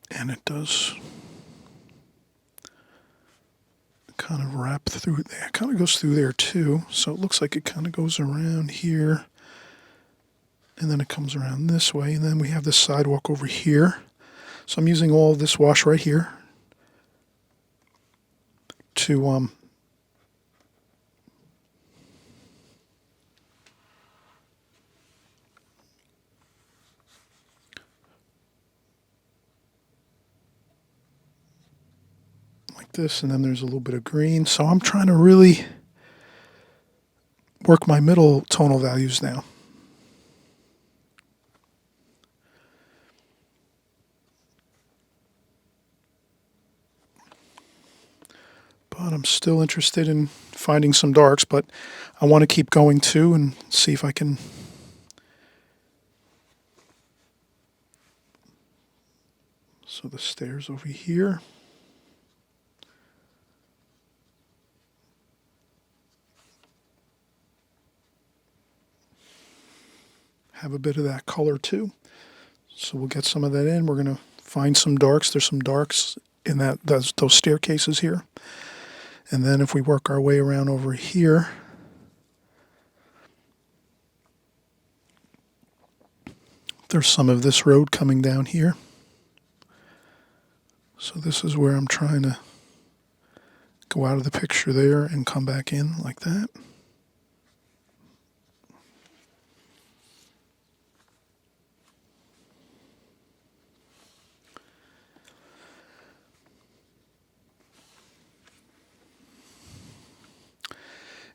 And it does kind of wrap through there. It kind of goes through there too. So it looks like it kind of goes around here. And then it comes around this way. And then we have this sidewalk over here. So I'm using all of this wash right here to like this, and then there's a little bit of green. So I'm trying to really work my middle tonal values now. But I'm still interested in finding some darks, but I want to keep going too and see if I can so the stairs over here. Have a bit of that color too. So we'll get some of that in. We're going to find some darks. There's some darks in those staircases here. And then if we work our way around over here, there's some of this road coming down here. So this is where I'm trying to go out of the picture there and come back in like that.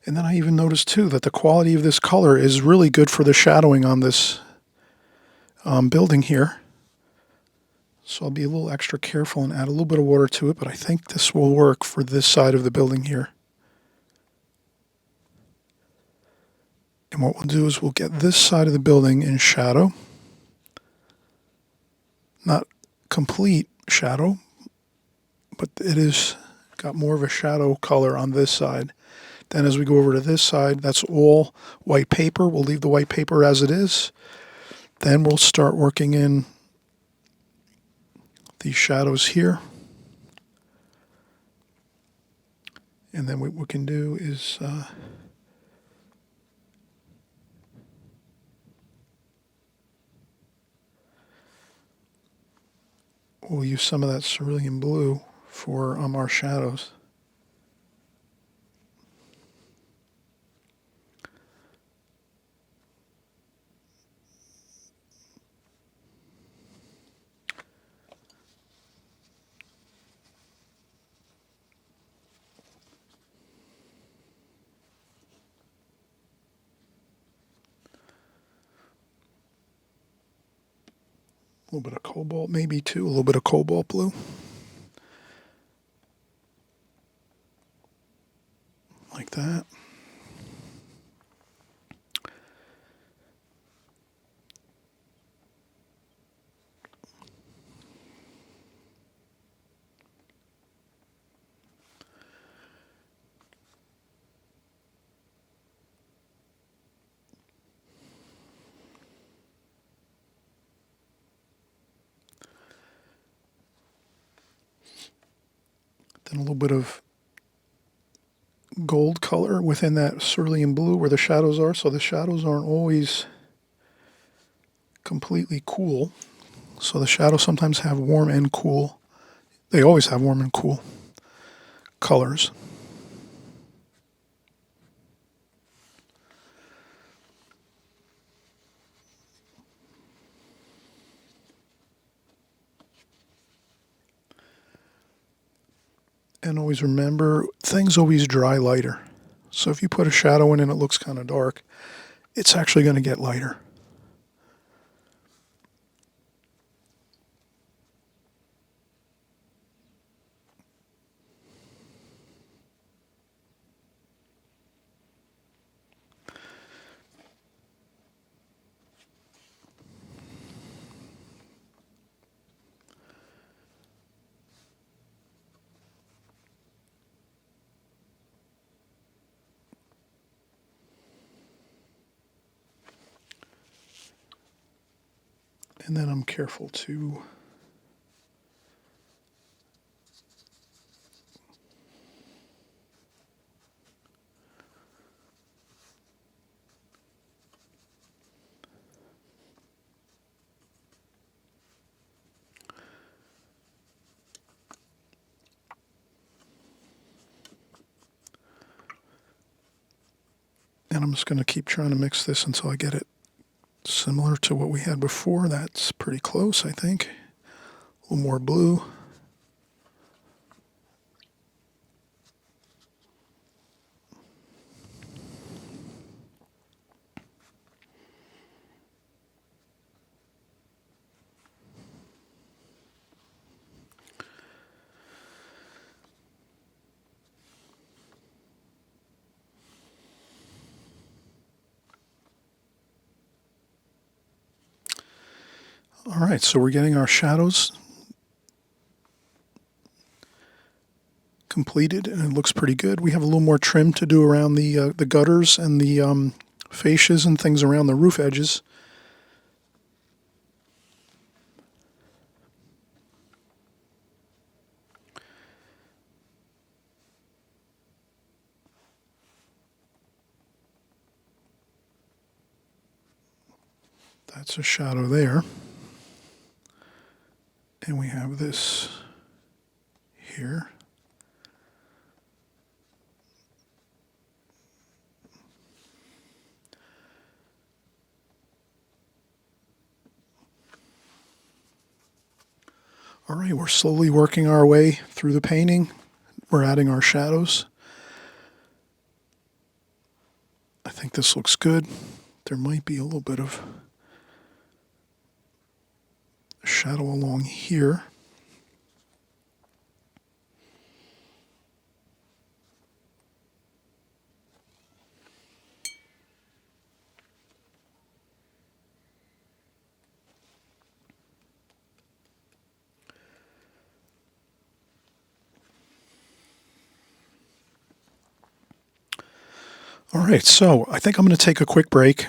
And then I even noticed too that the quality of this color is really good for the shadowing on this building here. So I'll be a little extra careful and add a little bit of water to it, but I think this will work for this side of the building here. And what we'll do is we'll get this side of the building in shadow. Not complete shadow, but it is got more of a shadow color on this side. Then as we go over to this side, that's all white paper. We'll leave the white paper as it is. Then we'll start working in these shadows here. And then what we can do is we'll use some of that cerulean blue for our shadows. little bit of cobalt, maybe too, a little bit of cobalt blue. Like that. Then a little bit of gold color within that cerulean blue where the shadows are, so the shadows aren't always completely cool. So the shadows sometimes have warm and cool. They always have warm and cool colors. And always remember, things always dry lighter. So if you put a shadow in and it looks kind of dark, it's actually going to get lighter. And then I'm careful to and I'm just going to keep trying to mix this until I get it similar to what we had before. That's pretty close, I think. A little more blue. All right, so we're getting our shadows completed, and it looks pretty good. We have a little more trim to do around the gutters and the fascias and things around the roof edges. That's a shadow there. And we have this here. All right, we're slowly working our way through the painting. We're adding our shadows. I think this looks good. There might be a little bit of shadow along here. All right, so I think I'm going to take a quick break.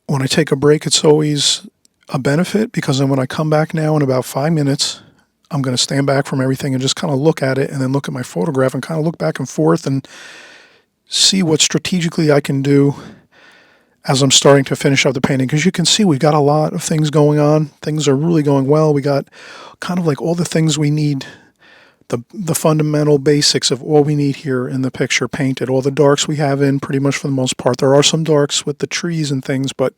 When I take a break, it's always a benefit because then when I come back now in about 5 minutes, I'm going to stand back from everything and just kind of look at it and then look at my photograph and kind of look back and forth and see what strategically I can do as I'm starting to finish up the painting. Because you can see we've got a lot of things going on. Things are really going well. We got kind of like all the things we need, the fundamental basics of all we need here in the picture painted. All the darks we have in pretty much for the most part. There are some darks with the trees and things, but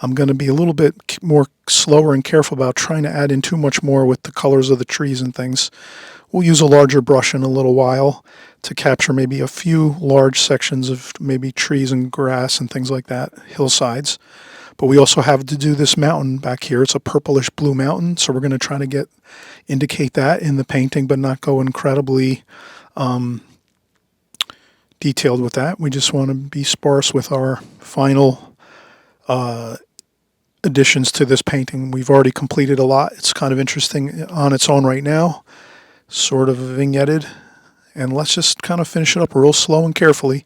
I'm going to be a little bit more slower and careful about trying to add in too much more with the colors of the trees and things. We'll use a larger brush in a little while to capture maybe a few large sections of maybe trees and grass and things like that, hillsides. But we also have to do this mountain back here. It's a purplish blue mountain, so we're going to try to indicate that in the painting, but not go incredibly detailed with that. We just want to be sparse with our final additions to this painting. We've already completed a lot. It's kind of interesting on its own right now, sort of vignetted. And let's just kind of finish it up real slow and carefully.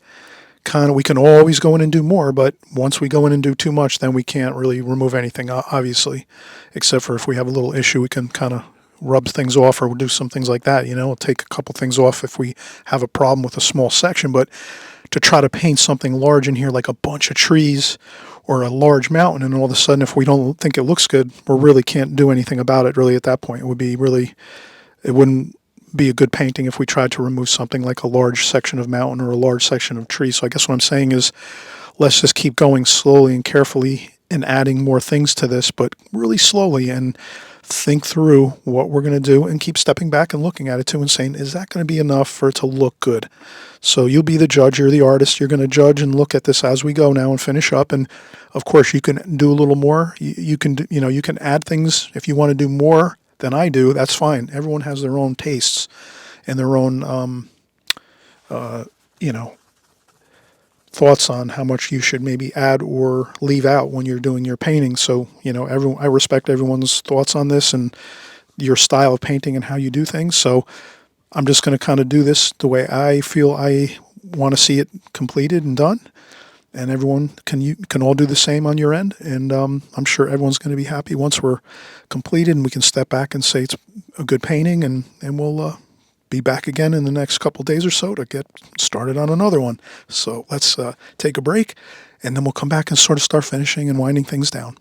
We can always go in and do more, but once we go in and do too much, then we can't really remove anything, obviously, except for if we have a little issue, we can kind of rub things off or we'll do some things like that. We'll take a couple things off if we have a problem with a small section. But to try to paint something large in here, like a bunch of trees or a large mountain, and all of a sudden, if we don't think it looks good, we really can't do anything about it really at that point. It wouldn't be a good painting if we tried to remove something like a large section of mountain or a large section of tree. So I guess what I'm saying is let's just keep going slowly and carefully and adding more things to this, but really slowly, and think through what we're going to do and keep stepping back and looking at it too and saying, is that going to be enough for it to look good? So you'll be the judge, you're the artist, you're going to judge and look at this as we go now and finish up. And of course you can do a little more. You can add things if you want to do more than I do. That's fine. Everyone has their own tastes and their own thoughts on how much you should maybe add or leave out when you're doing your painting. So, I respect everyone's thoughts on this and your style of painting and how you do things. So I'm just going to kind of do this the way I feel I want to see it completed and done. And everyone can all do the same on your end. And I'm sure everyone's going to be happy once we're completed and we can step back and say it's a good painting, and we'll be back again in the next couple days or so to get started on another one. So let's take a break, and then we'll come back and sort of start finishing and winding things down.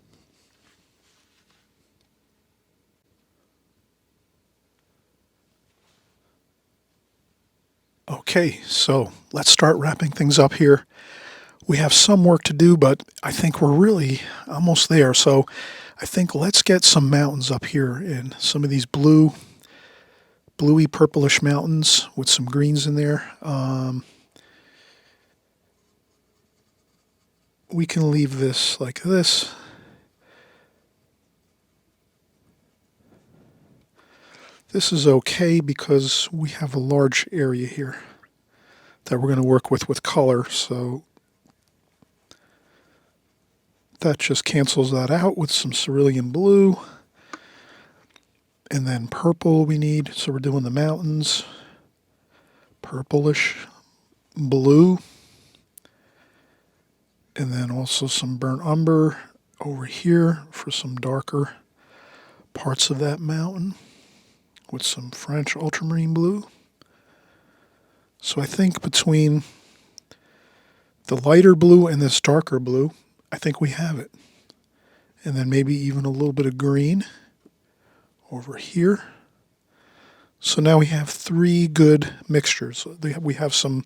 Okay, so let's start wrapping things up here. We have some work to do, but I think we're really almost there. So I think let's get some mountains up here in some of these bluey purplish mountains with some greens in there. We can leave this like this. This is okay because we have a large area here that we're going to work with color. So that just cancels that out with some cerulean blue. And then purple we need. So we're doing the mountains. Purplish blue. And then also some burnt umber over here for some darker parts of that mountain with some French ultramarine blue. So I think between the lighter blue and this darker blue, I think we have it. And then maybe even a little bit of green over here. So now we have three good mixtures. We have some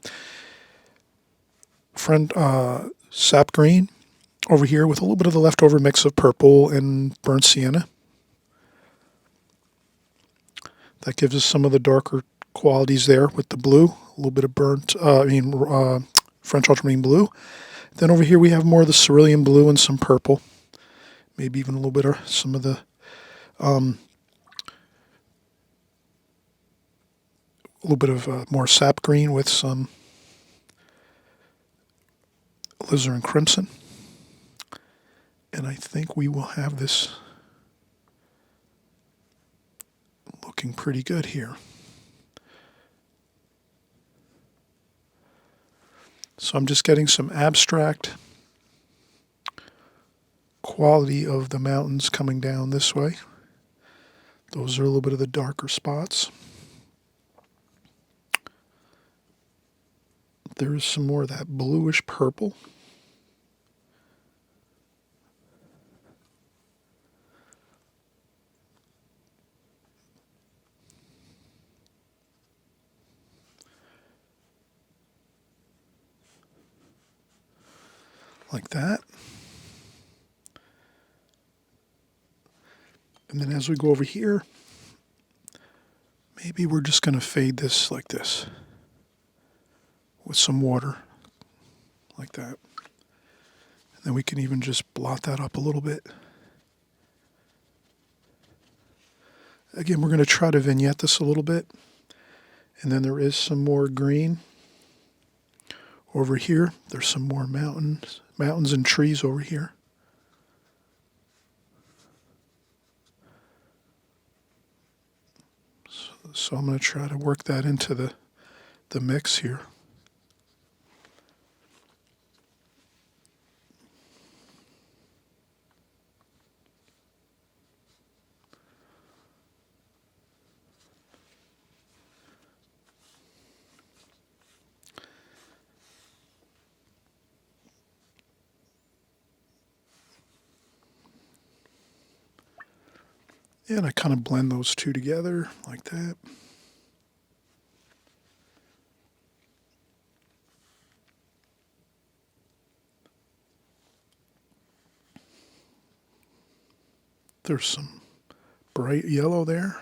sap green over here with a little bit of the leftover mix of purple and burnt sienna. That gives us some of the darker qualities there with the blue, a little bit of French ultramarine blue. Then over here we have more of the cerulean blue and some purple, maybe even a little bit of some of the more sap green with some alizarin crimson. And I think we will have this looking pretty good here. So I'm just getting some abstract quality of the mountains coming down this way. Those are a little bit of the darker spots. There is some more of that bluish purple. Like that. And then as we go over here, maybe we're just going to fade this like this with some water, like that. And Then we can even just blot that up a little bit. Again, we're going to try to vignette this a little bit. And then there is some more green over here. There's some more mountains and trees over here. So I'm going to try to work that into the mix here. And I kind of blend those two together like that. There's some bright yellow there.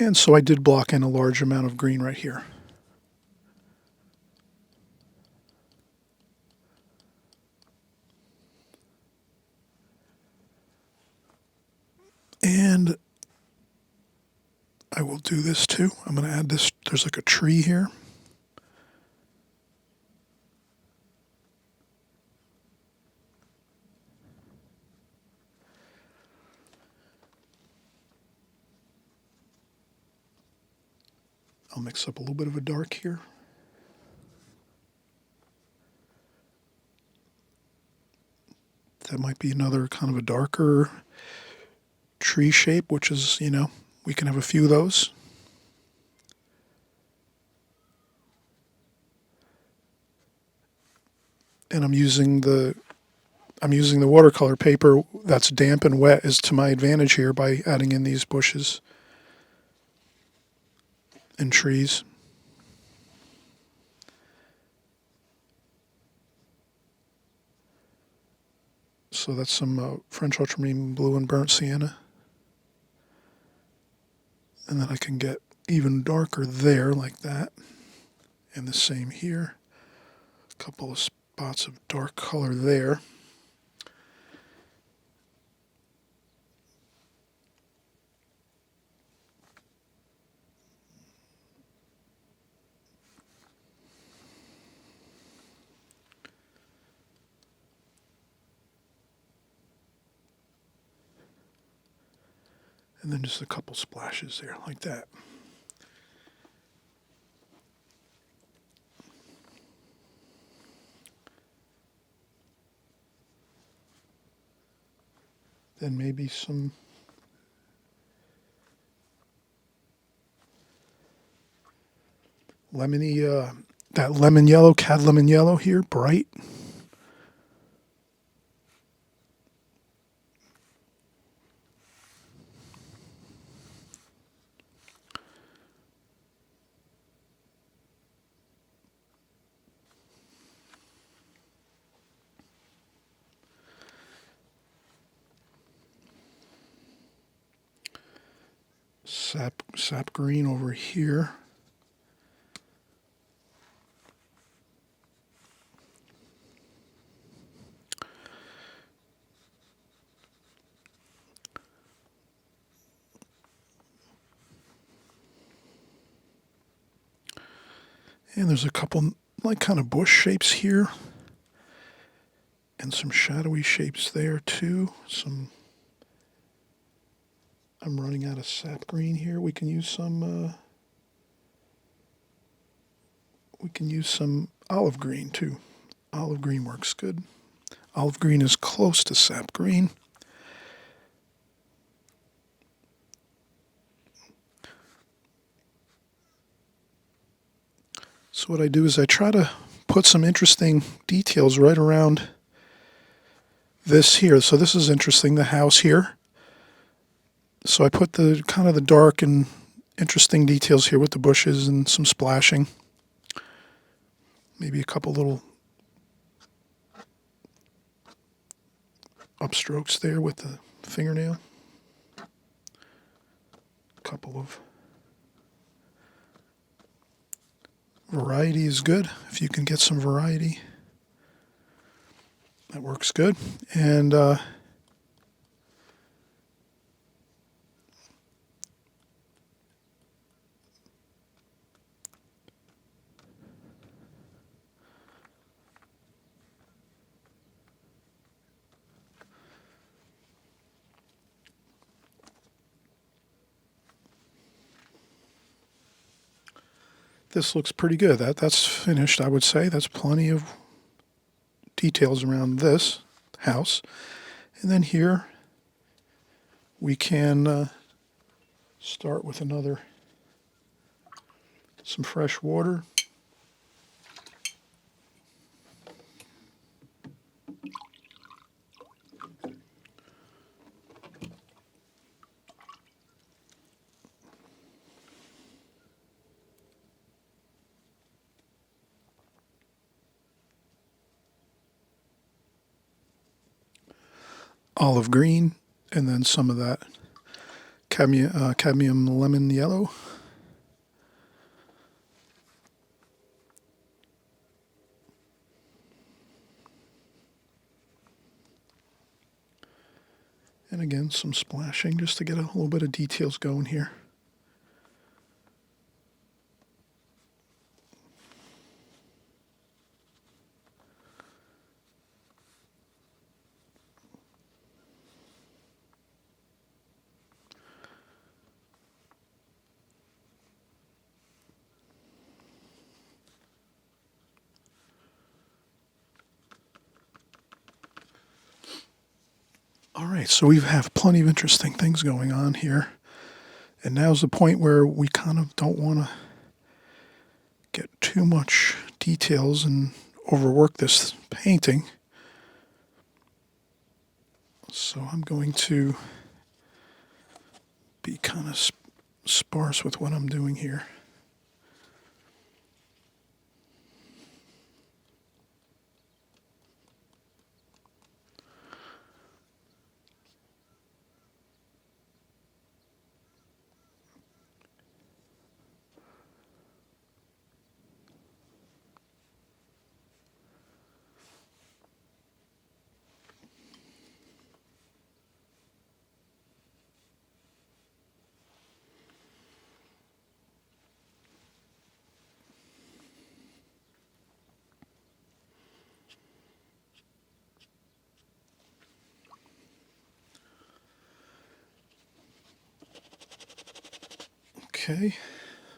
And so I did block in a large amount of green right here. And I will do this too. I'm going to add this. There's like a tree here. I'll mix up a little bit of a dark here. That might be another kind of a darker tree shape, which is, we can have a few of those. And I'm using the watercolor paper that's damp and wet is to my advantage here by adding in these bushes and trees. So that's some French ultramarine blue and burnt sienna. And then I can get even darker there like that. And the same here. A couple of spots of dark color there. And then just a couple splashes there, like that. Then maybe some lemony, that lemon yellow, cad lemon yellow here, bright. Sap green over here. And there's a couple like kind of bush shapes here. And some shadowy shapes there too. I'm running out of sap green here. We can use some olive green too. Olive green works good. Olive green is close to sap green. So what I do is I try to put some interesting details right around this here. So this is interesting, the house here. So I put the kind of the dark and interesting details here with the bushes and some splashing. Maybe a couple little upstrokes there with the fingernail. A couple of variety is good. If you can get some variety, that works good. And this looks pretty good. That's finished, I would say. That's plenty of details around this house. And then here we can start with some fresh water. Olive green, and then some of that cadmium lemon yellow. And again, some splashing just to get a little bit of details going here. All right, so we have plenty of interesting things going on here. And now's the point where we kind of don't want to get too much details and overwork this painting. So I'm going to be kind of sparse with what I'm doing here. Okay,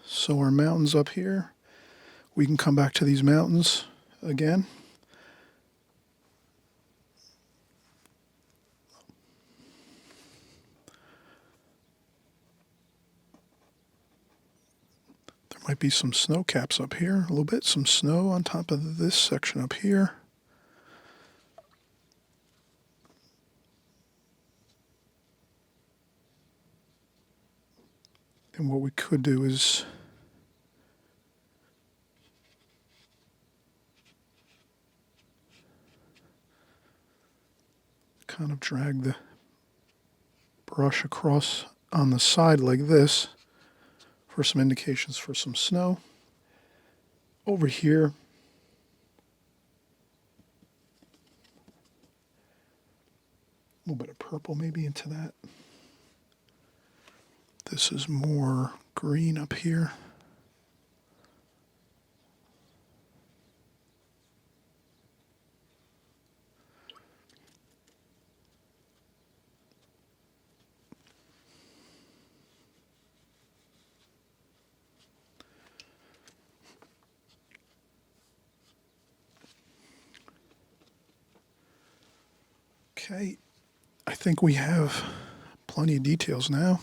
so our mountains up here. We can come back to these mountains again. There might be some snow caps up here, a little bit, some snow on top of this section up here. And what we could do is kind of drag the brush across on the side like this for some indications for some snow. Over here, a little bit of purple maybe into that. This is more green up here. Okay, I think we have plenty of details now.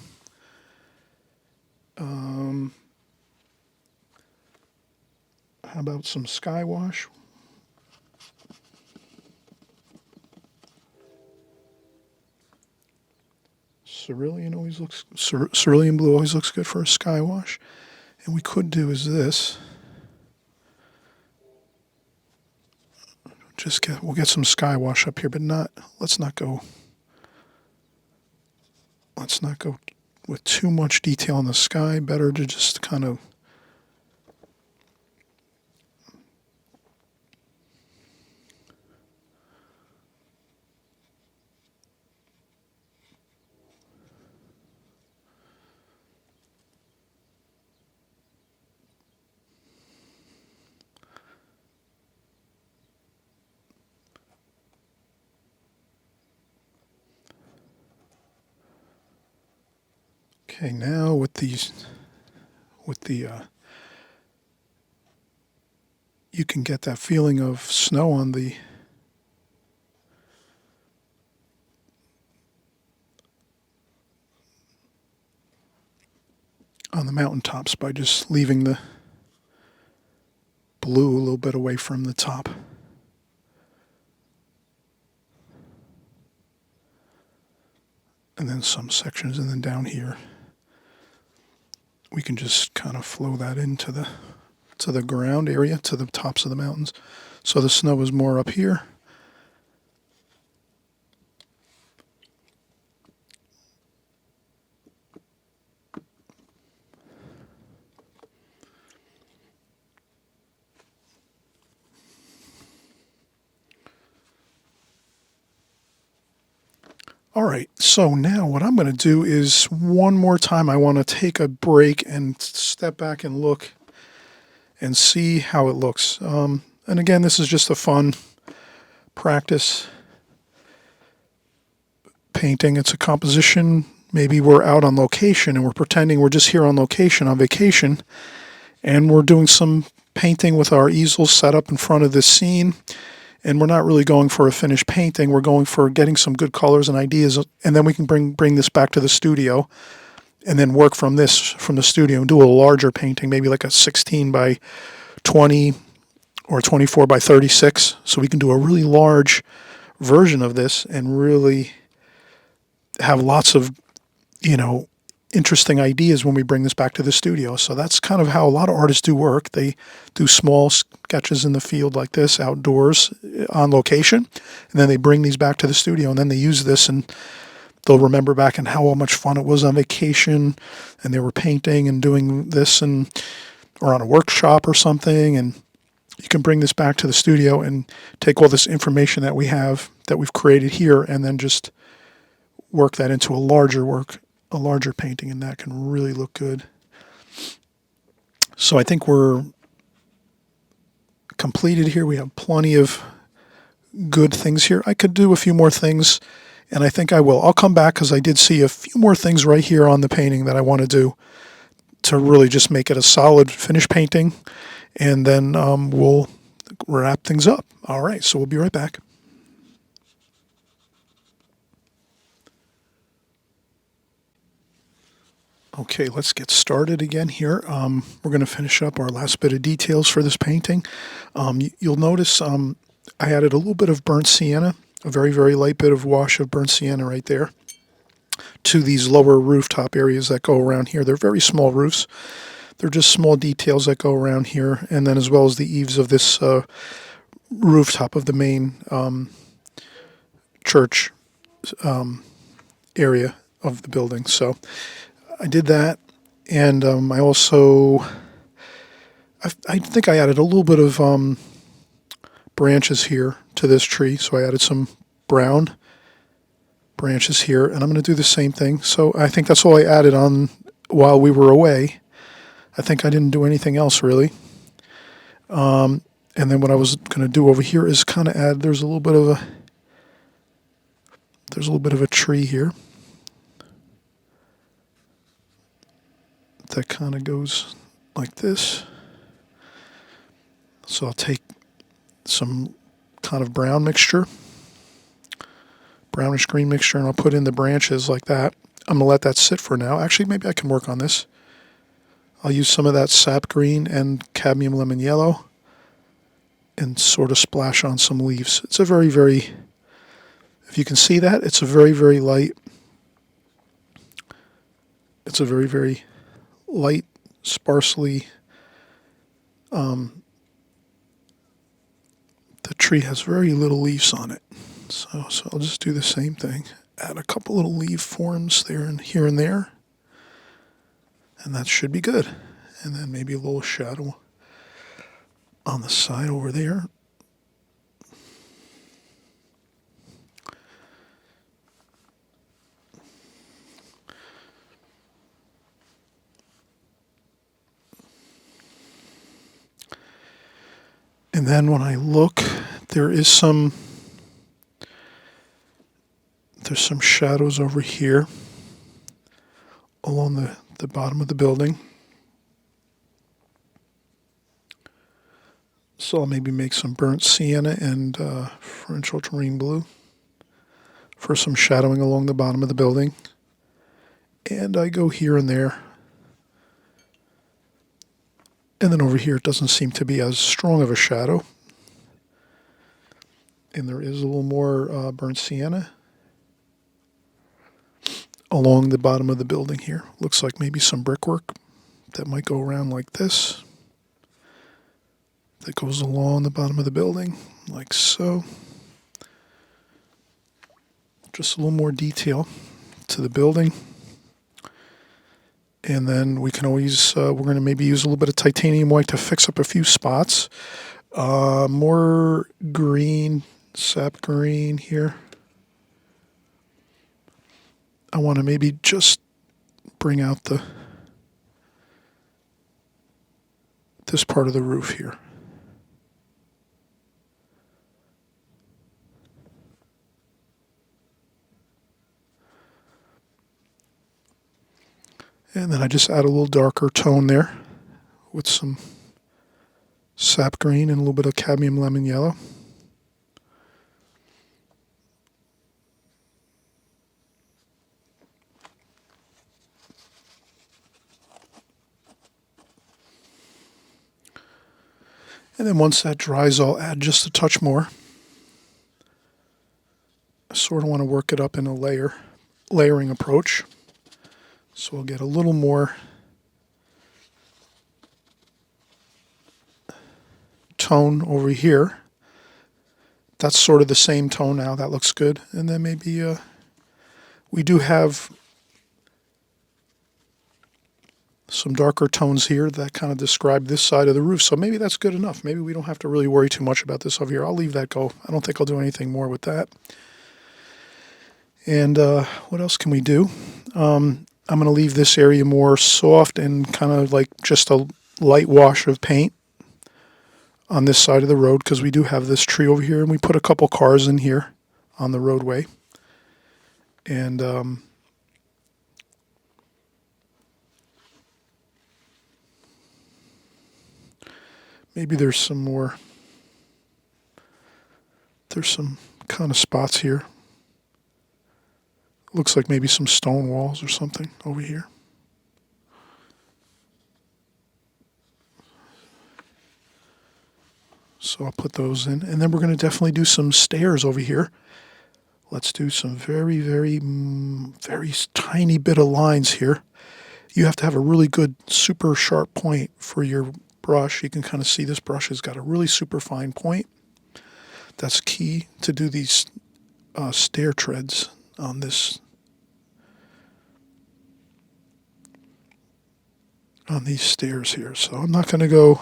How about some sky wash? cerulean blue always looks good for a sky wash. And we could do is this. We'll get some sky wash up here, but let's not go with too much detail in the sky. Better to just kind of okay, now with the you can get that feeling of snow on the mountaintops by just leaving the blue a little bit away from the top. And then some sections, and then down here we can just kind of flow that into the ground area, to the tops of the mountains. So the snow is more up here. All right, so now what I'm going to do is one more time I want to take a break and step back and look and see how it looks. And again, this is just a fun practice painting. It's a composition. Maybe we're out on location and we're pretending we're just here on location, on vacation, and we're doing some painting with our easels set up in front of this scene. And we're not really going for a finished painting. We're going for getting some good colors and ideas, and then we can bring this back to the studio and then work from the studio and do a larger painting, maybe like a 16 by 20 or 24 by 36. So we can do a really large version of this and really have lots of, interesting ideas when we bring this back to the studio. So that's kind of how a lot of artists do work. They do small sketches in the field like this, outdoors, on location, and then they bring these back to the studio, and then they use this, and they'll remember back and how much fun it was on vacation, and they were painting and doing this, or on a workshop or something, and you can bring this back to the studio and take all this information that we've created here, and then just work that into a larger painting, and that can really look good. So I think we're completed here. We have plenty of good things here. I could do a few more things, and I think I will. I'll come back because I did see a few more things right here on the painting that I want to do to really just make it a solid finished painting, and then we'll wrap things up. All right, so we'll be right back. Okay, let's get started again here. We're going to finish up our last bit of details for this painting. You'll notice I added a little bit of burnt sienna, a very, very light bit of wash of burnt sienna right there, to these lower rooftop areas that go around here. They're very small roofs. They're just small details that go around here, and then as well as the eaves of this rooftop of the main church area of the building. So I did that, and I also, I think I added a little bit of branches here to this tree, so I added some brown branches here, and I'm going to do the same thing. So I think that's all I added on while we were away. I think I didn't do anything else really. And then what I was going to do over here is kind of add, there's a little bit of a tree here that kind of goes like this. So I'll take some kind of brown mixture, brownish green mixture, and I'll put in the branches like that. I'm going to let that sit for now. Actually, maybe I can work on this. I'll use some of that sap green and cadmium lemon yellow and sort of splash on some leaves. It's a very, very, if you can see that, it's a very, very light It's a very, very light, sparsely. The tree has very little leaves on it. So I'll just do the same thing. Add a couple little leaf forms there and here and there. And that should be good. And then maybe a little shadow on the side over there. And then when I look, there's some shadows over here along the bottom of the building. So I'll maybe make some burnt sienna and French ultramarine blue for some shadowing along the bottom of the building. And I go here and there. And then over here, it doesn't seem to be as strong of a shadow. And there is a little more burnt sienna along the bottom of the building here. Looks like maybe some brickwork that might go around like this. That goes along the bottom of the building, like so. Just a little more detail to the building. And then we can always, we're going to maybe use a little bit of titanium white to fix up a few spots. More green, sap green here. I want to maybe just bring out this part of the roof here. And then I just add a little darker tone there with some sap green and a little bit of cadmium lemon yellow. And then once that dries, I'll add just a touch more. I sort of want to work it up in a layering approach. So I'll get a little more tone over here. That's sort of the same tone now. That looks good. And then maybe we do have some darker tones here that kind of describe this side of the roof. So maybe that's good enough. Maybe we don't have to really worry too much about this over here. I'll leave that go. I don't think I'll do anything more with that. And what else can we do? I'm going to leave this area more soft and kind of like just a light wash of paint on this side of the road because we do have this tree over here and we put a couple cars in here on the roadway. And maybe there's some kind of spots here. Looks like maybe some stone walls or something over here. So I'll put those in. And then we're going to definitely do some stairs over here. Let's do some very, very, very tiny bit of lines here. You have to have a really good, super sharp point for your brush. You can kind of see this brush has got a really super fine point. That's key to do these stair treads on these stairs here. So I'm not going to go.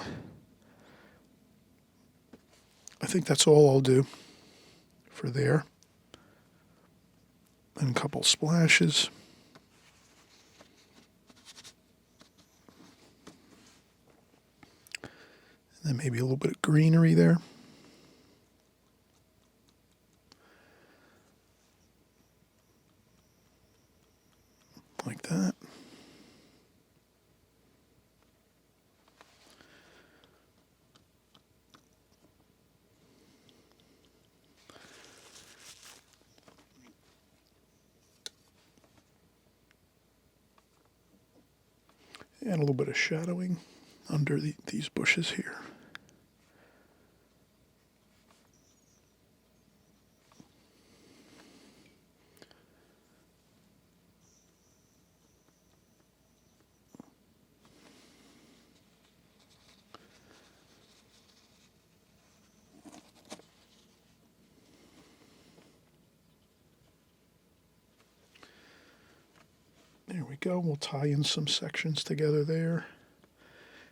I think that's all I'll do for there. And a couple splashes. And then maybe a little bit of greenery there. Like that. And a little bit of shadowing under these bushes here. we go. We'll tie in some sections together there.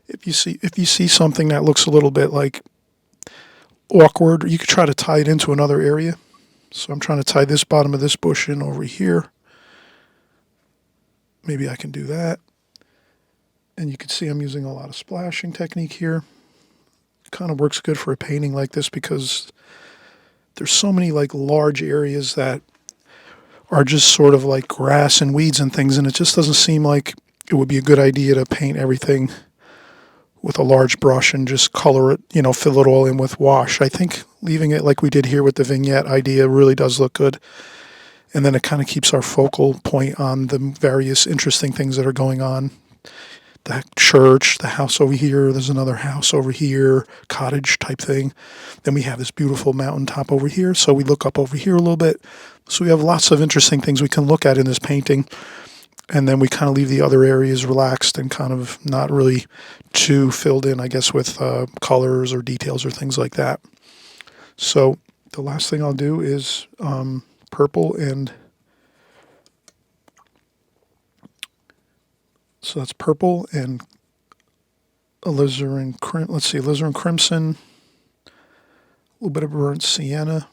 If you see something that looks a little bit like awkward, you could try to tie it into another area. So I'm trying to tie this bottom of this bush in over here. Maybe I can do that. And you can see I'm using a lot of splashing technique here. Kind of works good for a painting like this because there's so many like large areas that are just sort of like grass and weeds and things, and it just doesn't seem like it would be a good idea to paint everything with a large brush and just color it, fill it all in with wash. I think leaving it like we did here with the vignette idea really does look good. And then it kind of keeps our focal point on the various interesting things that are going on. The church, the house over here, there's another house over here, cottage type thing. Then we have this beautiful mountaintop over here. So we look up over here a little bit. So we have lots of interesting things we can look at in this painting. And then we kind of leave the other areas relaxed and kind of not really too filled in, I guess, with colors or details or things like that. So the last thing I'll do is purple and so that's purple and alizarin crimson, a little bit of burnt sienna,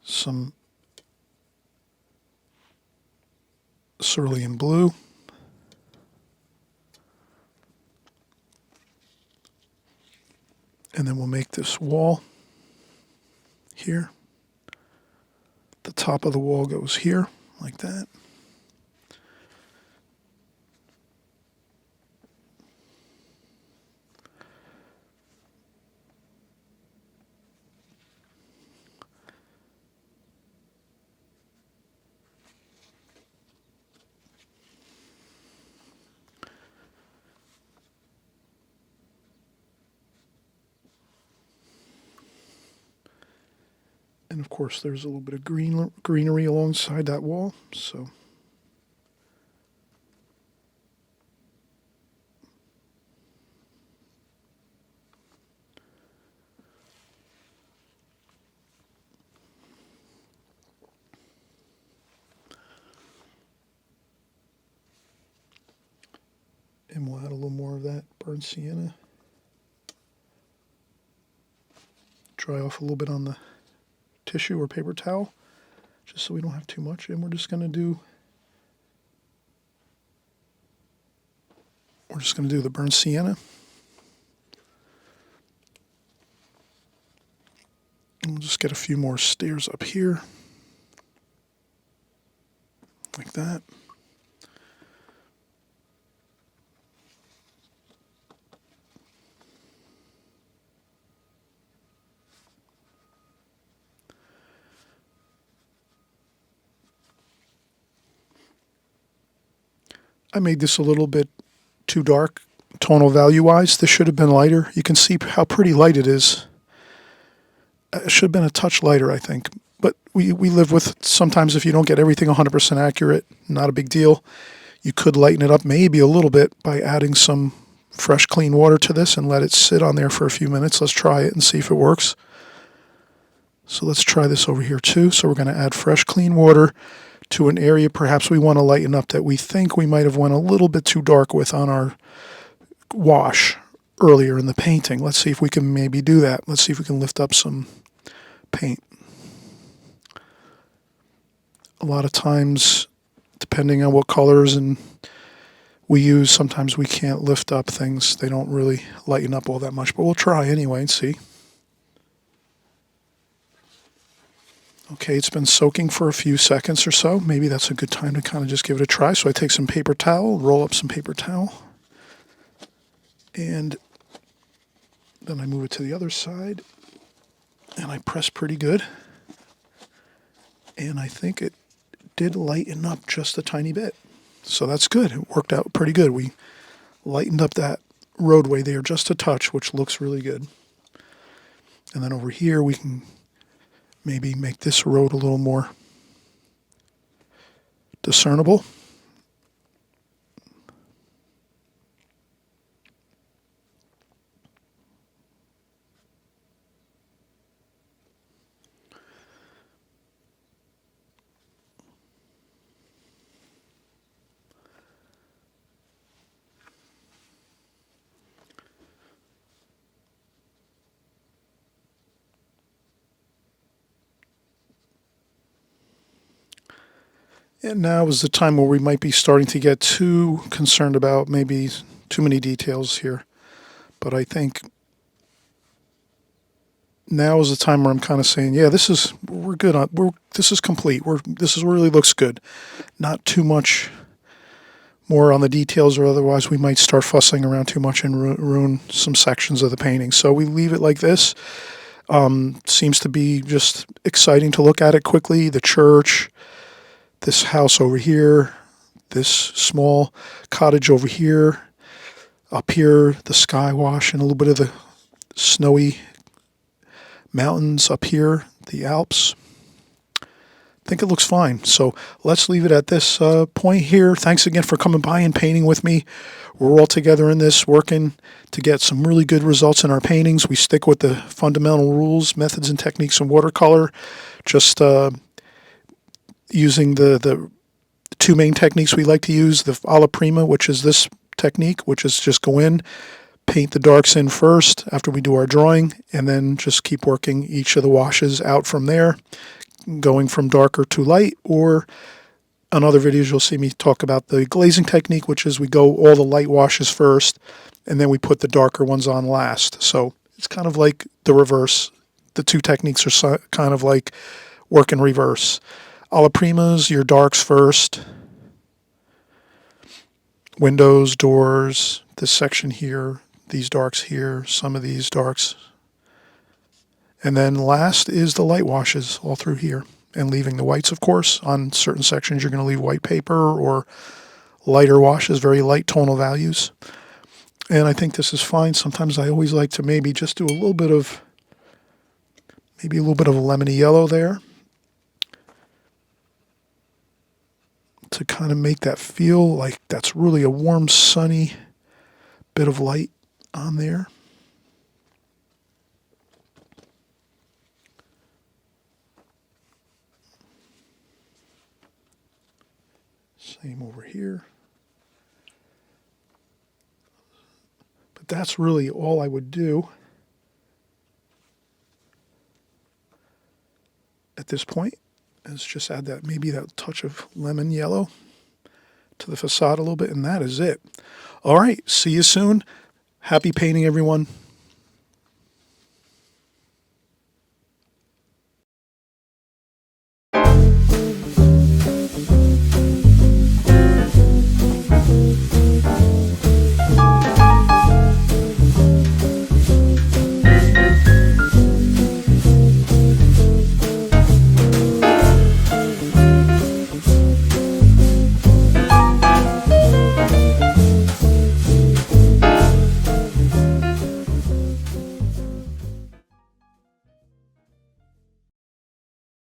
some cerulean blue, and then we'll make this wall here. The top of the wall goes here, like that. And of course there's a little bit of greenery alongside that wall, so and we'll add a little more of that burnt sienna. Dry off a little bit on the tissue or paper towel, just so we don't have too much. And we're just going to do the burnt sienna. And we'll just get a few more stairs up here, like that. I made this a little bit too dark, tonal value-wise. This should have been lighter. You can see how pretty light it is. It should have been a touch lighter, I think. But we live with, sometimes if you don't get everything 100% accurate, not a big deal. You could lighten it up maybe a little bit by adding some fresh, clean water to this and let it sit on there for a few minutes. Let's try it and see if it works. So let's try this over here too. So we're going to add fresh, clean water to an area perhaps we want to lighten up that we think we might have went a little bit too dark with on our wash earlier in the painting. Let's see if we can maybe do that. Let's see if we can lift up some paint. A lot of times, depending on what colors and we use, sometimes we can't lift up things. They don't really lighten up all that much, but we'll try anyway and see. Okay, it's been soaking for a few seconds or so. Maybe that's a good time to kind of just give it a try. So I take some paper towel, roll up some paper towel, and then I move it to the other side, and I press pretty good. And I think it did lighten up just a tiny bit. So that's good. It worked out pretty good. We lightened up that roadway there just a touch, which looks really good. And then over here we can maybe make this road a little more discernible. And now is the time where we might be starting to get too concerned about maybe too many details here. But I think now is the time where I'm kind of saying, yeah, we're good on, this is complete. This really looks good. Not too much more on the details, or otherwise we might start fussing around too much and ruin some sections of the painting. So we leave it like this. Seems to be just exciting to look at it quickly. The church, this house over here, this small cottage over here, up here, the sky wash and a little bit of the snowy mountains up here, the Alps. I think it looks fine. So let's leave it at this point here. Thanks again for coming by and painting with me. We're all together in this, working to get some really good results in our paintings. We stick with the fundamental rules, methods, and techniques in watercolor. Just using the two main techniques we like to use, the alla prima, which is this technique, which is just go in, paint the darks in first after we do our drawing, and then just keep working each of the washes out from there, going from darker to light. Or on other videos you'll see me talk about the glazing technique, which is we go all the light washes first and then we put the darker ones on last. So it's kind of like the reverse. The two techniques are kind of like work in reverse. Alla primas, your darks first, windows, doors, this section here, these darks here, some of these darks. And then last is the light washes all through here, and leaving the whites, of course. On certain sections you're going to leave white paper or lighter washes, very light tonal values. And I think this is fine. Sometimes I always like to maybe just do a little bit of a lemony yellow there to kind of make that feel like that's really a warm, sunny bit of light on there. Same over here. But that's really all I would do at this point. Is just add that, maybe that touch of lemon yellow to the facade a little bit, and that is it. All right, see you soon. Happy painting, everyone.